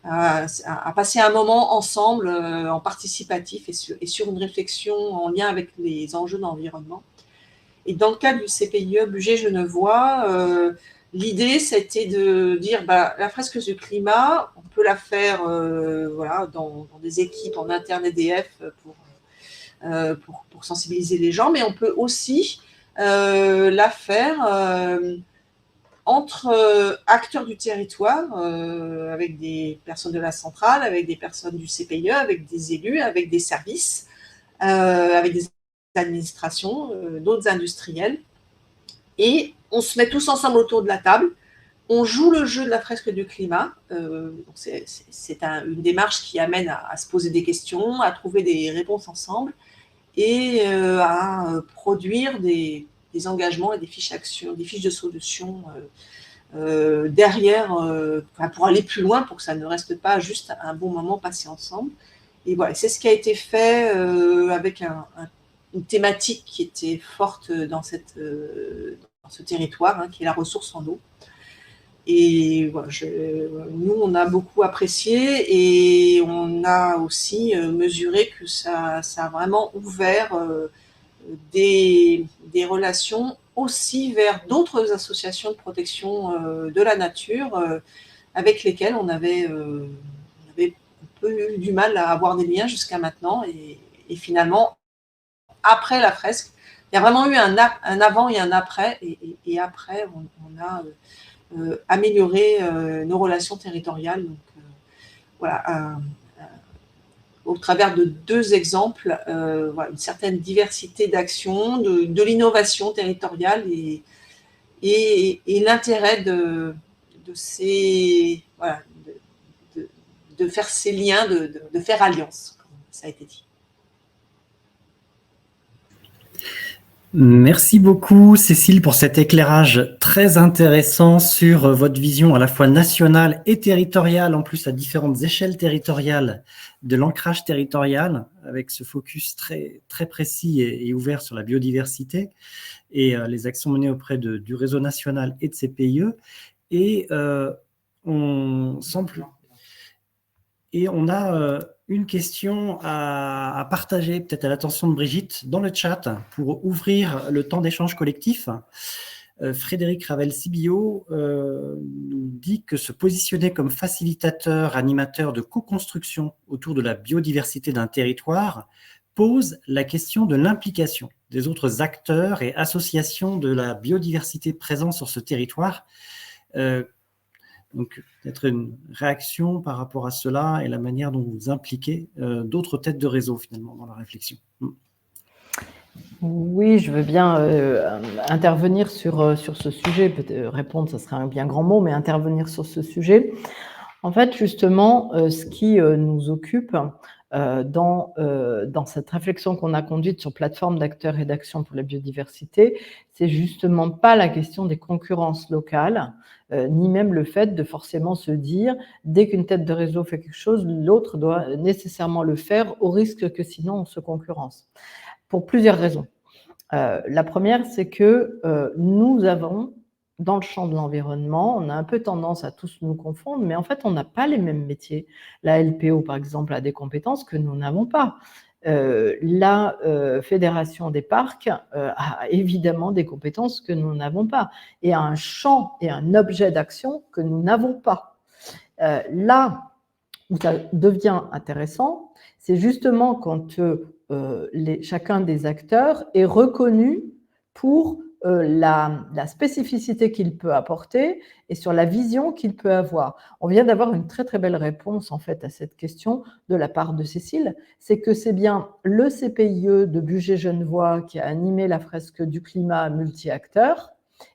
à passer un moment ensemble en participatif et sur une réflexion en lien avec les enjeux d'environnement. Et dans le cadre du CPIE Bugey-Genevois, l'idée, c'était de dire la fresque du climat, on peut la faire dans des équipes en interne EDF pour sensibiliser les gens, mais on peut aussi la faire entre acteurs du territoire, avec des personnes de la centrale, avec des personnes du CPIE, avec des élus, avec des services, avec des administrations, d'autres industriels. Et on se met tous ensemble autour de la table, on joue le jeu de la fresque du climat. C'est une démarche qui amène à se poser des questions, à trouver des réponses ensemble et à produire des engagements et des fiches actions, des fiches de solutions derrière, pour aller plus loin, pour que ça ne reste pas juste un bon moment passé ensemble. Et voilà, c'est ce qui a été fait avec une thématique qui était forte dans ce territoire, qui est la ressource en eau. Et voilà, nous, on a beaucoup apprécié et on a aussi mesuré que ça a vraiment ouvert des relations aussi vers d'autres associations de protection de la nature avec lesquelles on avait un peu eu du mal à avoir des liens jusqu'à maintenant. Et finalement, après la fresque, il y a vraiment eu un avant et un après. Et après, on a améliorer nos relations territoriales. Donc, voilà, au travers de 2 exemples, une certaine diversité d'actions, de l'innovation territoriale et l'intérêt de faire ces liens, de faire alliance, comme ça a été dit. Merci beaucoup, Cécile, pour cet éclairage très intéressant sur votre vision à la fois nationale et territoriale, en plus à différentes échelles territoriales de l'ancrage territorial, avec ce focus très, très précis et ouvert sur la biodiversité et les actions menées auprès du réseau national et de CPIE. Et on a une question à partager, peut-être à l'attention de Brigitte, dans le chat, pour ouvrir le temps d'échange collectif. Frédéric Ravel-Sibillot nous dit que se positionner comme facilitateur, animateur de co-construction autour de la biodiversité d'un territoire pose la question de l'implication des autres acteurs et associations de la biodiversité présents sur ce territoire. Donc, peut-être une réaction par rapport à cela et la manière dont vous impliquez d'autres têtes de réseau, finalement, dans la réflexion. Oui, je veux bien intervenir sur ce sujet, répondre, ça serait un bien grand mot, mais intervenir sur ce sujet. En fait, justement, ce qui nous occupe dans cette réflexion qu'on a conduite sur plateforme d'acteurs et d'actions pour la biodiversité, c'est justement pas la question des concurrences locales, ni même le fait de forcément se dire, dès qu'une tête de réseau fait quelque chose, l'autre doit nécessairement le faire, au risque que sinon on se concurrence. Pour plusieurs raisons. La première, c'est que nous avons, dans le champ de l'environnement, on a un peu tendance à tous nous confondre, mais en fait, on n'a pas les mêmes métiers. La LPO, par exemple, a des compétences que nous n'avons pas. La Fédération des parcs a évidemment des compétences que nous n'avons pas, et a un champ et un objet d'action que nous n'avons pas. Là où ça devient intéressant, c'est justement quand chacun des acteurs est reconnu pour la spécificité qu'il peut apporter et sur la vision qu'il peut avoir. On vient d'avoir une très très belle réponse en fait à cette question de la part de Cécile, c'est que c'est bien le CPIE de Bugey-Genevois qui a animé la fresque du climat multi-acteurs,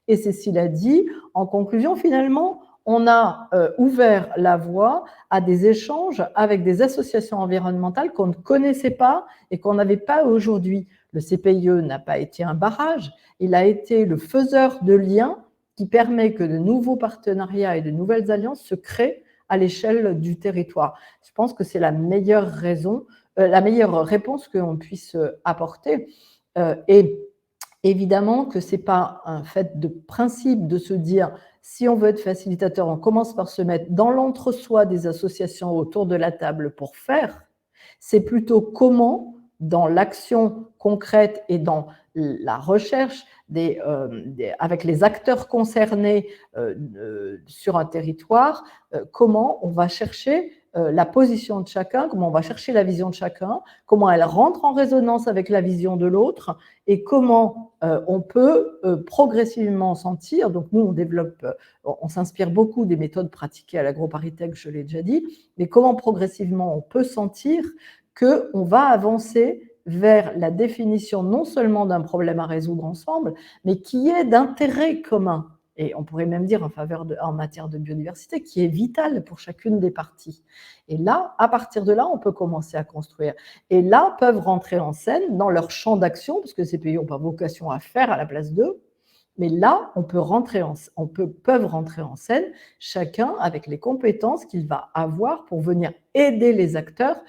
et Cécile a dit, en conclusion, finalement, on a ouvert la voie à des échanges avec des associations environnementales qu'on ne connaissait pas et qu'on n'avait pas aujourd'hui. Le CPIE n'a pas été un barrage, il a été le faiseur de liens qui permet que de nouveaux partenariats et de nouvelles alliances se créent à l'échelle du territoire. Je pense que c'est la meilleure réponse qu'on puisse apporter. Et évidemment que ce n'est pas un fait de principe de se dire si on veut être facilitateur, on commence par se mettre dans l'entre-soi des associations autour de la table pour faire. C'est plutôt comment, dans l'action concrète et dans la recherche avec les acteurs concernés sur un territoire, comment on va chercher la position de chacun, comment on va chercher la vision de chacun, comment elle rentre en résonance avec la vision de l'autre et comment on peut progressivement sentir. Donc nous, on s'inspire beaucoup des méthodes pratiquées à l'AgroParisTech, je l'ai déjà dit, mais comment progressivement on peut sentir qu'on va avancer vers la définition non seulement d'un problème à résoudre ensemble, mais qui est d'intérêt commun. Et on pourrait même dire en matière de biodiversité, qui est vitale pour chacune des parties. Et là, à partir de là, on peut commencer à construire. Et là, peuvent rentrer en scène dans leur champ d'action, parce que ces pays n'ont pas vocation à faire à la place d'eux, mais là, peuvent rentrer en scène, chacun avec les compétences qu'il va avoir pour venir aider les acteurs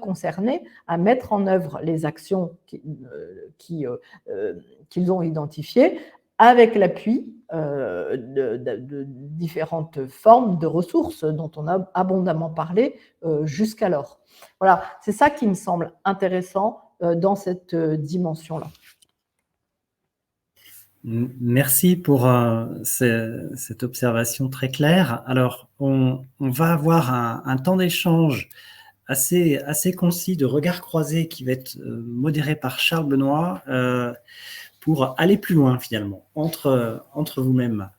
concernés à mettre en œuvre les actions qu'ils ont identifiées, avec l'appui de différentes formes de ressources dont on a abondamment parlé jusqu'alors. Voilà, c'est ça qui me semble intéressant dans cette dimension-là. Merci pour cette observation très claire. Alors, on va avoir un temps d'échange assez concis de regards croisés qui va être modéré par Charles Benoît pour aller plus loin finalement, entre vous-mêmes.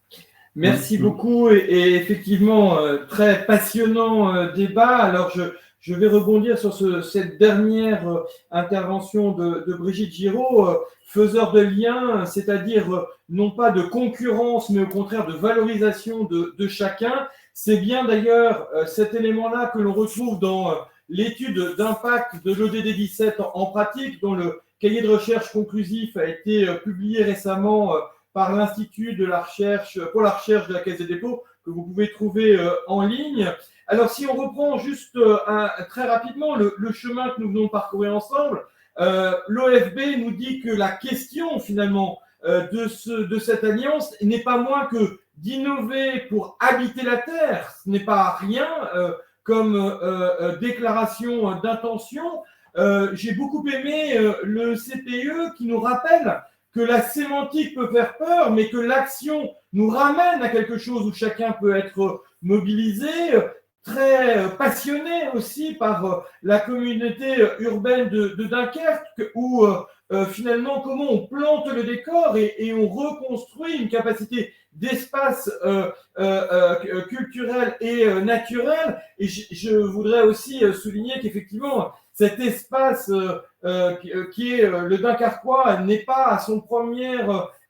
Merci beaucoup et effectivement, très passionnant débat. Alors, je vais rebondir sur cette dernière intervention de Brigitte Giraud, faiseur de liens, c'est-à-dire non pas de concurrence, mais au contraire de valorisation de chacun. C'est bien d'ailleurs cet élément-là que l'on retrouve dans l'étude d'impact de l'ODD 17 en pratique, dont le cahier de recherche conclusif a été publié récemment par l'Institut pour la recherche de la Caisse des dépôts, que vous pouvez trouver en ligne. Alors, si on reprend juste très rapidement le chemin que nous venons de parcourir ensemble, l'OFB nous dit que la question, finalement, de cette alliance n'est pas moins que d'innover pour habiter la Terre. Ce n'est pas rien comme déclaration d'intention. J'ai beaucoup aimé le CPE qui nous rappelle que la sémantique peut faire peur, mais que l'action nous ramène à quelque chose où chacun peut être mobilisé, très passionné aussi par la communauté urbaine de Dunkerque, où finalement comment on plante le décor et on reconstruit une capacité d'espace culturel et naturel. Et je voudrais aussi souligner qu'effectivement, cet espace qui est le Dunkerquois n'est pas à son premier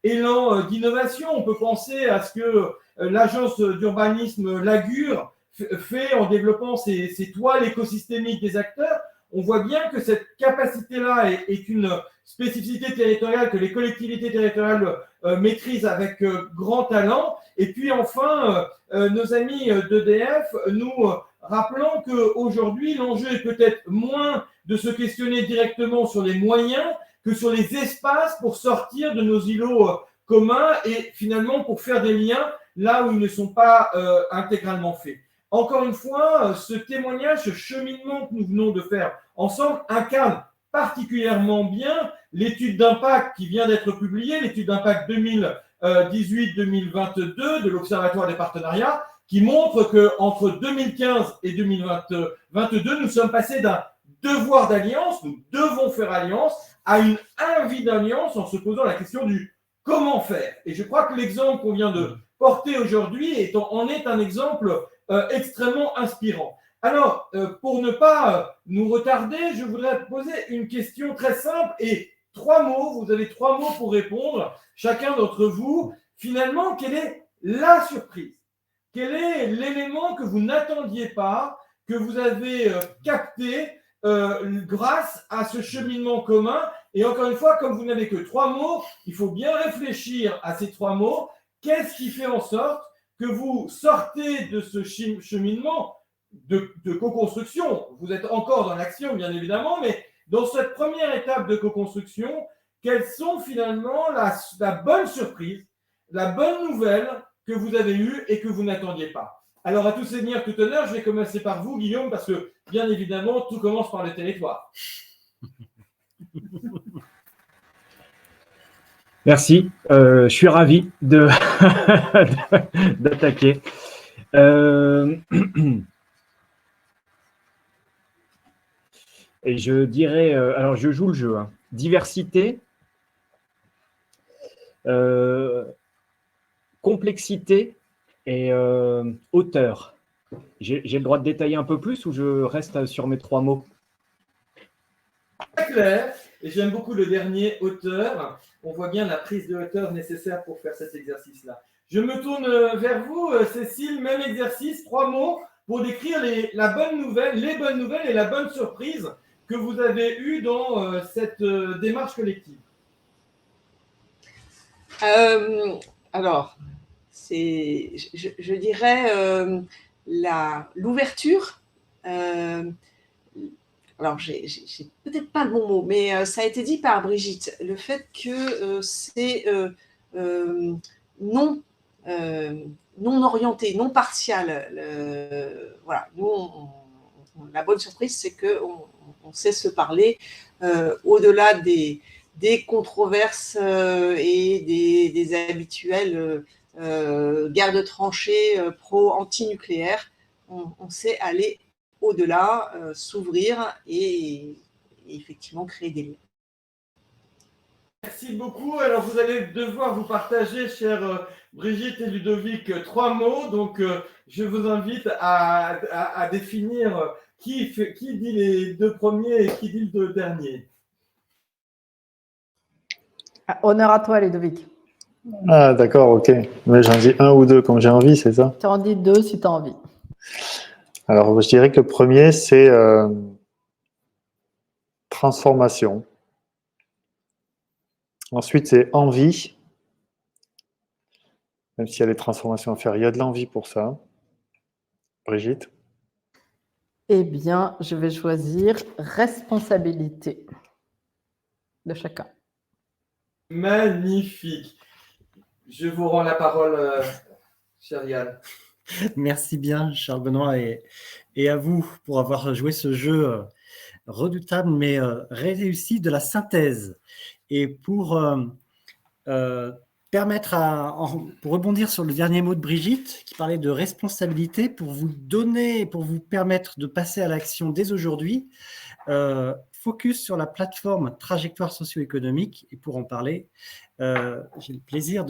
élan d'innovation. On peut penser à ce que l'agence d'urbanisme Lagure fait en développant ses toiles écosystémiques des acteurs. On voit bien que cette capacité-là est une spécificité territoriale que les collectivités territoriales maîtrisent avec grand talent. Et puis enfin, nos amis d'EDF nous rappelant qu'aujourd'hui, l'enjeu est peut-être moins de se questionner directement sur les moyens que sur les espaces pour sortir de nos îlots communs et finalement pour faire des liens là où ils ne sont pas intégralement faits. Encore une fois, ce témoignage, ce cheminement que nous venons de faire ensemble incarne particulièrement bien l'étude d'impact qui vient d'être publiée, l'étude d'impact 2018-2022 de l'Observatoire des partenariats, qui montre qu'entre 2015 et 2022, nous sommes passés d'un devoir d'alliance, nous devons faire alliance, à une envie d'alliance en se posant la question du comment faire. Et je crois que l'exemple qu'on vient de porter aujourd'hui en est un exemple extrêmement inspirant. Alors, pour ne pas nous retarder, je voudrais poser une question très simple et 3 mots. Vous avez 3 mots pour répondre, chacun d'entre vous. Finalement, quelle est la surprise? Quel est l'élément que vous n'attendiez pas, que vous avez capté grâce à ce cheminement commun? Et encore une fois, comme vous n'avez que 3 mots, il faut bien réfléchir à ces 3 mots. Qu'est-ce qui fait en sorte que vous sortez de ce cheminement de co-construction? Vous êtes encore dans l'action, bien évidemment, mais dans cette première étape de co-construction, quelles sont finalement la bonne surprise, la bonne nouvelle que vous avez eue et que vous n'attendiez pas? Alors, à tous seigneurs, tout honneur, je vais commencer par vous, Guillaume, parce que, bien évidemment, tout commence par le territoire. Merci, je suis ravi d'attaquer. Et je dirais, alors je joue le jeu, hein. Diversité, complexité et hauteur. J'ai le droit de détailler un peu plus ou je reste sur mes 3 mots? Très clair, et j'aime beaucoup le dernier, hauteur. On voit bien la prise de hauteur nécessaire pour faire cet exercice-là. Je me tourne vers vous, Cécile, même exercice, 3 mots pour décrire les bonnes nouvelles et la bonne surprise que vous avez eue dans cette démarche collective. Alors, je dirais l'ouverture. Alors, j'ai peut-être pas le bon mot, mais ça a été dit par Brigitte, le fait que c'est non orienté, non partial. Voilà, nous, la bonne surprise, c'est qu'on sait se parler au-delà des controverses et des habituelles guerres de tranchées pro-anti-nucléaires. On sait aller au-delà, s'ouvrir et effectivement créer des liens. Merci beaucoup. Alors, vous allez devoir vous partager, chères Brigitte et Ludovic, 3 mots. Donc, je vous invite à définir qui dit les 2 premiers et qui dit le dernier. Honneur à toi, Ludovic. Ah, d'accord, ok. Mais j'en dis 1 ou 2 comme j'ai envie, c'est ça? Tu en dis 2 si tu as envie. Alors, je dirais que le premier, c'est transformation. Ensuite, c'est envie. Même s'il y a des transformations à faire, il y a de l'envie pour ça. Brigitte? Eh bien, je vais choisir responsabilité de chacun. Magnifique. Je vous rends la parole, cher Yann. Merci bien, Charles Benoît, et à vous pour avoir joué ce jeu redoutable mais réussi de la synthèse. Et pour pour rebondir sur le dernier mot de Brigitte, qui parlait de responsabilité, pour vous permettre de passer à l'action dès aujourd'hui, focus sur la plateforme Trajectoire socio-économique. Et pour en parler, j'ai le plaisir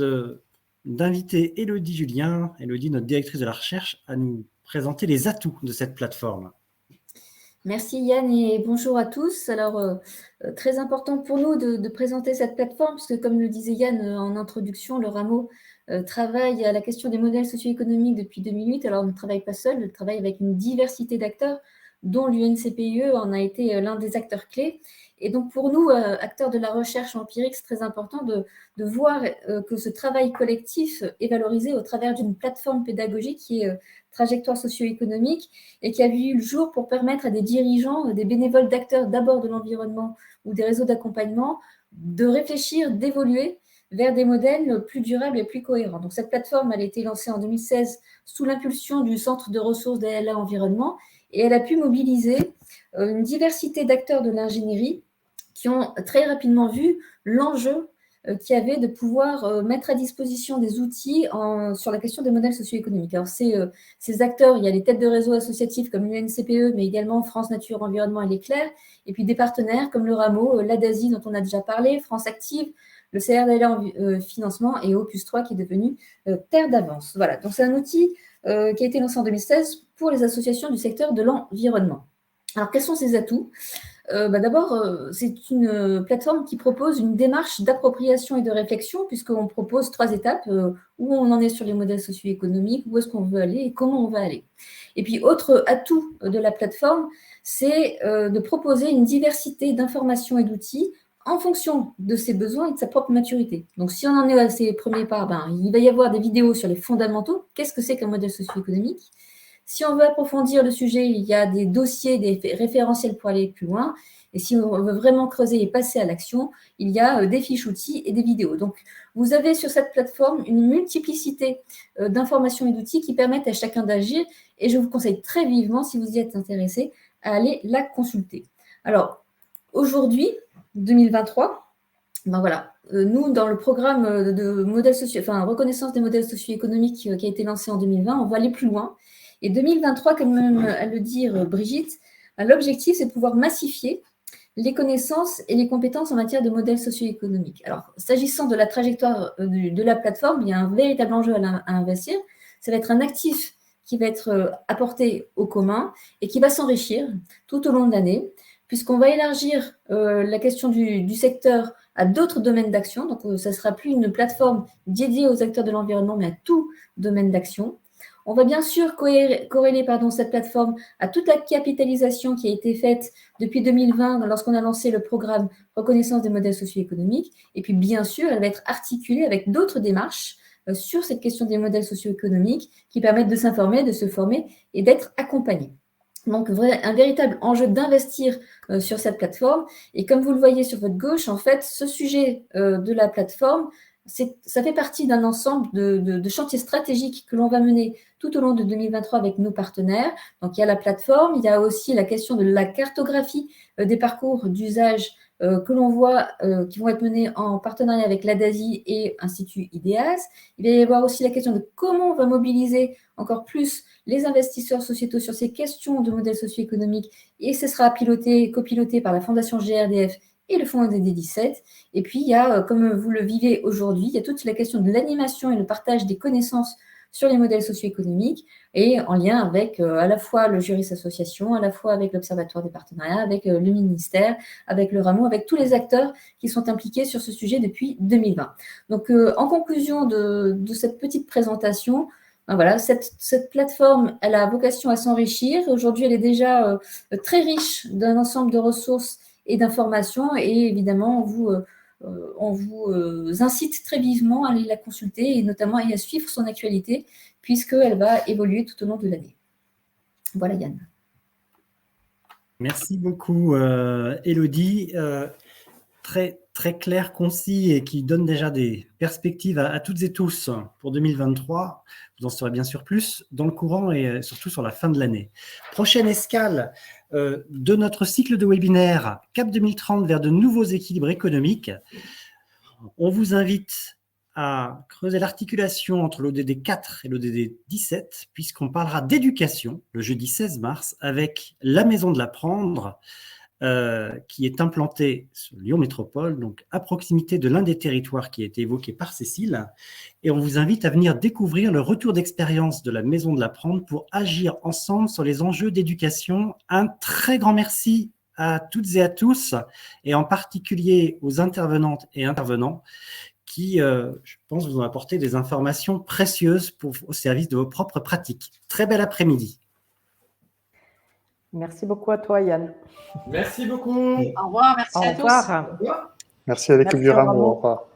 d'inviter Élodie Julien, notre directrice de la recherche, à nous présenter les atouts de cette plateforme. Merci Yann et bonjour à tous. Alors, très important pour nous de présenter cette plateforme, parce que comme le disait Yann en introduction, le Rameau travaille à la question des modèles socio-économiques depuis 2008. Alors, on ne travaille pas seul, on travaille avec une diversité d'acteurs, dont l'UNCPIE en a été l'un des acteurs clés. Et donc, pour nous, acteurs de la recherche empirique, c'est très important de voir que ce travail collectif est valorisé au travers d'une plateforme pédagogique qui est Trajectoire socio-économique et qui a vu le jour pour permettre à des dirigeants, des bénévoles d'acteurs d'abord de l'environnement ou des réseaux d'accompagnement de réfléchir, d'évoluer vers des modèles plus durables et plus cohérents. Donc, cette plateforme, elle a été lancée en 2016 sous l'impulsion du Centre de ressources d'ALA Environnement et elle a pu mobiliser une diversité d'acteurs de l'ingénierie qui ont très rapidement vu l'enjeu qu'il y avait de pouvoir mettre à disposition des outils sur la question des modèles socio-économiques. Alors, ces acteurs, il y a les têtes de réseau associatifs comme l'UNCPE, mais également France Nature Environnement et l'Éclair, et puis des partenaires comme le Rameau, l'ADASI dont on a déjà parlé, France Active, le CRDLA en financement et Opus 3 qui est devenu Terre d'Avance. Voilà, donc c'est un outil qui a été lancé en 2016 pour les associations du secteur de l'environnement. Alors, quels sont ses atouts ? D'abord, c'est une plateforme qui propose une démarche d'appropriation et de réflexion, puisqu'on propose 3 étapes, où on en est sur les modèles socio-économiques, où est-ce qu'on veut aller et comment on va aller. Et puis, autre atout de la plateforme, c'est de proposer une diversité d'informations et d'outils en fonction de ses besoins et de sa propre maturité. Donc, si on en est à ses premiers pas, il va y avoir des vidéos sur les fondamentaux. Qu'est-ce que c'est qu'un modèle socio-économique ? Si on veut approfondir le sujet, il y a des dossiers, des référentiels pour aller plus loin. Et si on veut vraiment creuser et passer à l'action, il y a des fiches outils et des vidéos. Donc, vous avez sur cette plateforme une multiplicité d'informations et d'outils qui permettent à chacun d'agir. Et je vous conseille très vivement, si vous y êtes intéressé, à aller la consulter. Alors, aujourd'hui, 2023, nous, dans le programme de modèles reconnaissance des modèles socio-économiques qui a été lancé en 2020, on va aller plus loin. Et 2023, comme elle le dit Brigitte, l'objectif, c'est de pouvoir massifier les connaissances et les compétences en matière de modèles socio-économiques. Alors, s'agissant de la trajectoire de la plateforme, il y a un véritable enjeu à investir. Ça va être un actif qui va être apporté au commun et qui va s'enrichir tout au long de l'année, puisqu'on va élargir la question du secteur à d'autres domaines d'action. Donc, ça ne sera plus une plateforme dédiée aux acteurs de l'environnement, mais à tout domaine d'action. On va bien sûr corréler cette plateforme à toute la capitalisation qui a été faite depuis 2020 lorsqu'on a lancé le programme Reconnaissance des modèles socio-économiques. Et puis, bien sûr, elle va être articulée avec d'autres démarches sur cette question des modèles socio-économiques qui permettent de s'informer, de se former et d'être accompagnés. Donc, un véritable enjeu d'investir sur cette plateforme. Et comme vous le voyez sur votre gauche, en fait, ce sujet de la plateforme, ça fait partie d'un ensemble de chantiers stratégiques que l'on va mener tout au long de 2023 avec nos partenaires. Donc, il y a la plateforme, il y a aussi la question de la cartographie des parcours d'usage que l'on voit qui vont être menés en partenariat avec l'ADASI et Institut IDEAS. Il va y avoir aussi la question de comment on va mobiliser encore plus les investisseurs sociétaux sur ces questions de modèles socio-économiques et ce sera copiloté par la Fondation GRDF et le Fonds DD17. Et puis, il y a, comme vous le vivez aujourd'hui, il y a toute la question de l'animation et le partage des connaissances sur les modèles socio-économiques et en lien avec à la fois le Juris Association, à la fois avec l'Observatoire des partenariats, avec le ministère, avec le Rameau, avec tous les acteurs qui sont impliqués sur ce sujet depuis 2020. Donc, en conclusion de cette petite présentation, cette plateforme, elle a vocation à s'enrichir. Aujourd'hui, elle est déjà très riche d'un ensemble de ressources et d'informations et évidemment, on vous incite très vivement à aller la consulter et notamment à suivre son actualité puisqu'elle va évoluer tout au long de l'année. Voilà Yann. Merci beaucoup Élodie. Très clair, concis et qui donne déjà des perspectives à toutes et tous pour 2023. Vous en saurez bien sûr plus dans le courant et surtout sur la fin de l'année. Prochaine escale de notre cycle de webinaire CAP 2030 vers de nouveaux équilibres économiques. On vous invite à creuser l'articulation entre l'ODD 4 et l'ODD 17 puisqu'on parlera d'éducation le jeudi 16 mars avec la Maison de l'Apprendre qui est implanté sur Lyon Métropole, donc à proximité de l'un des territoires qui a été évoqué par Cécile. Et on vous invite à venir découvrir le retour d'expérience de la Maison de l'Apprendre pour agir ensemble sur les enjeux d'éducation. Un très grand merci à toutes et à tous, et en particulier aux intervenantes et intervenants qui, je pense, vous ont apporté des informations précieuses au service de vos propres pratiques. Très bel après-midi. Merci beaucoup à toi, Yann. Merci beaucoup. Au revoir, merci à tous. Au revoir. Merci à l'équipe Merci du au Rameau. Rameau. Au revoir.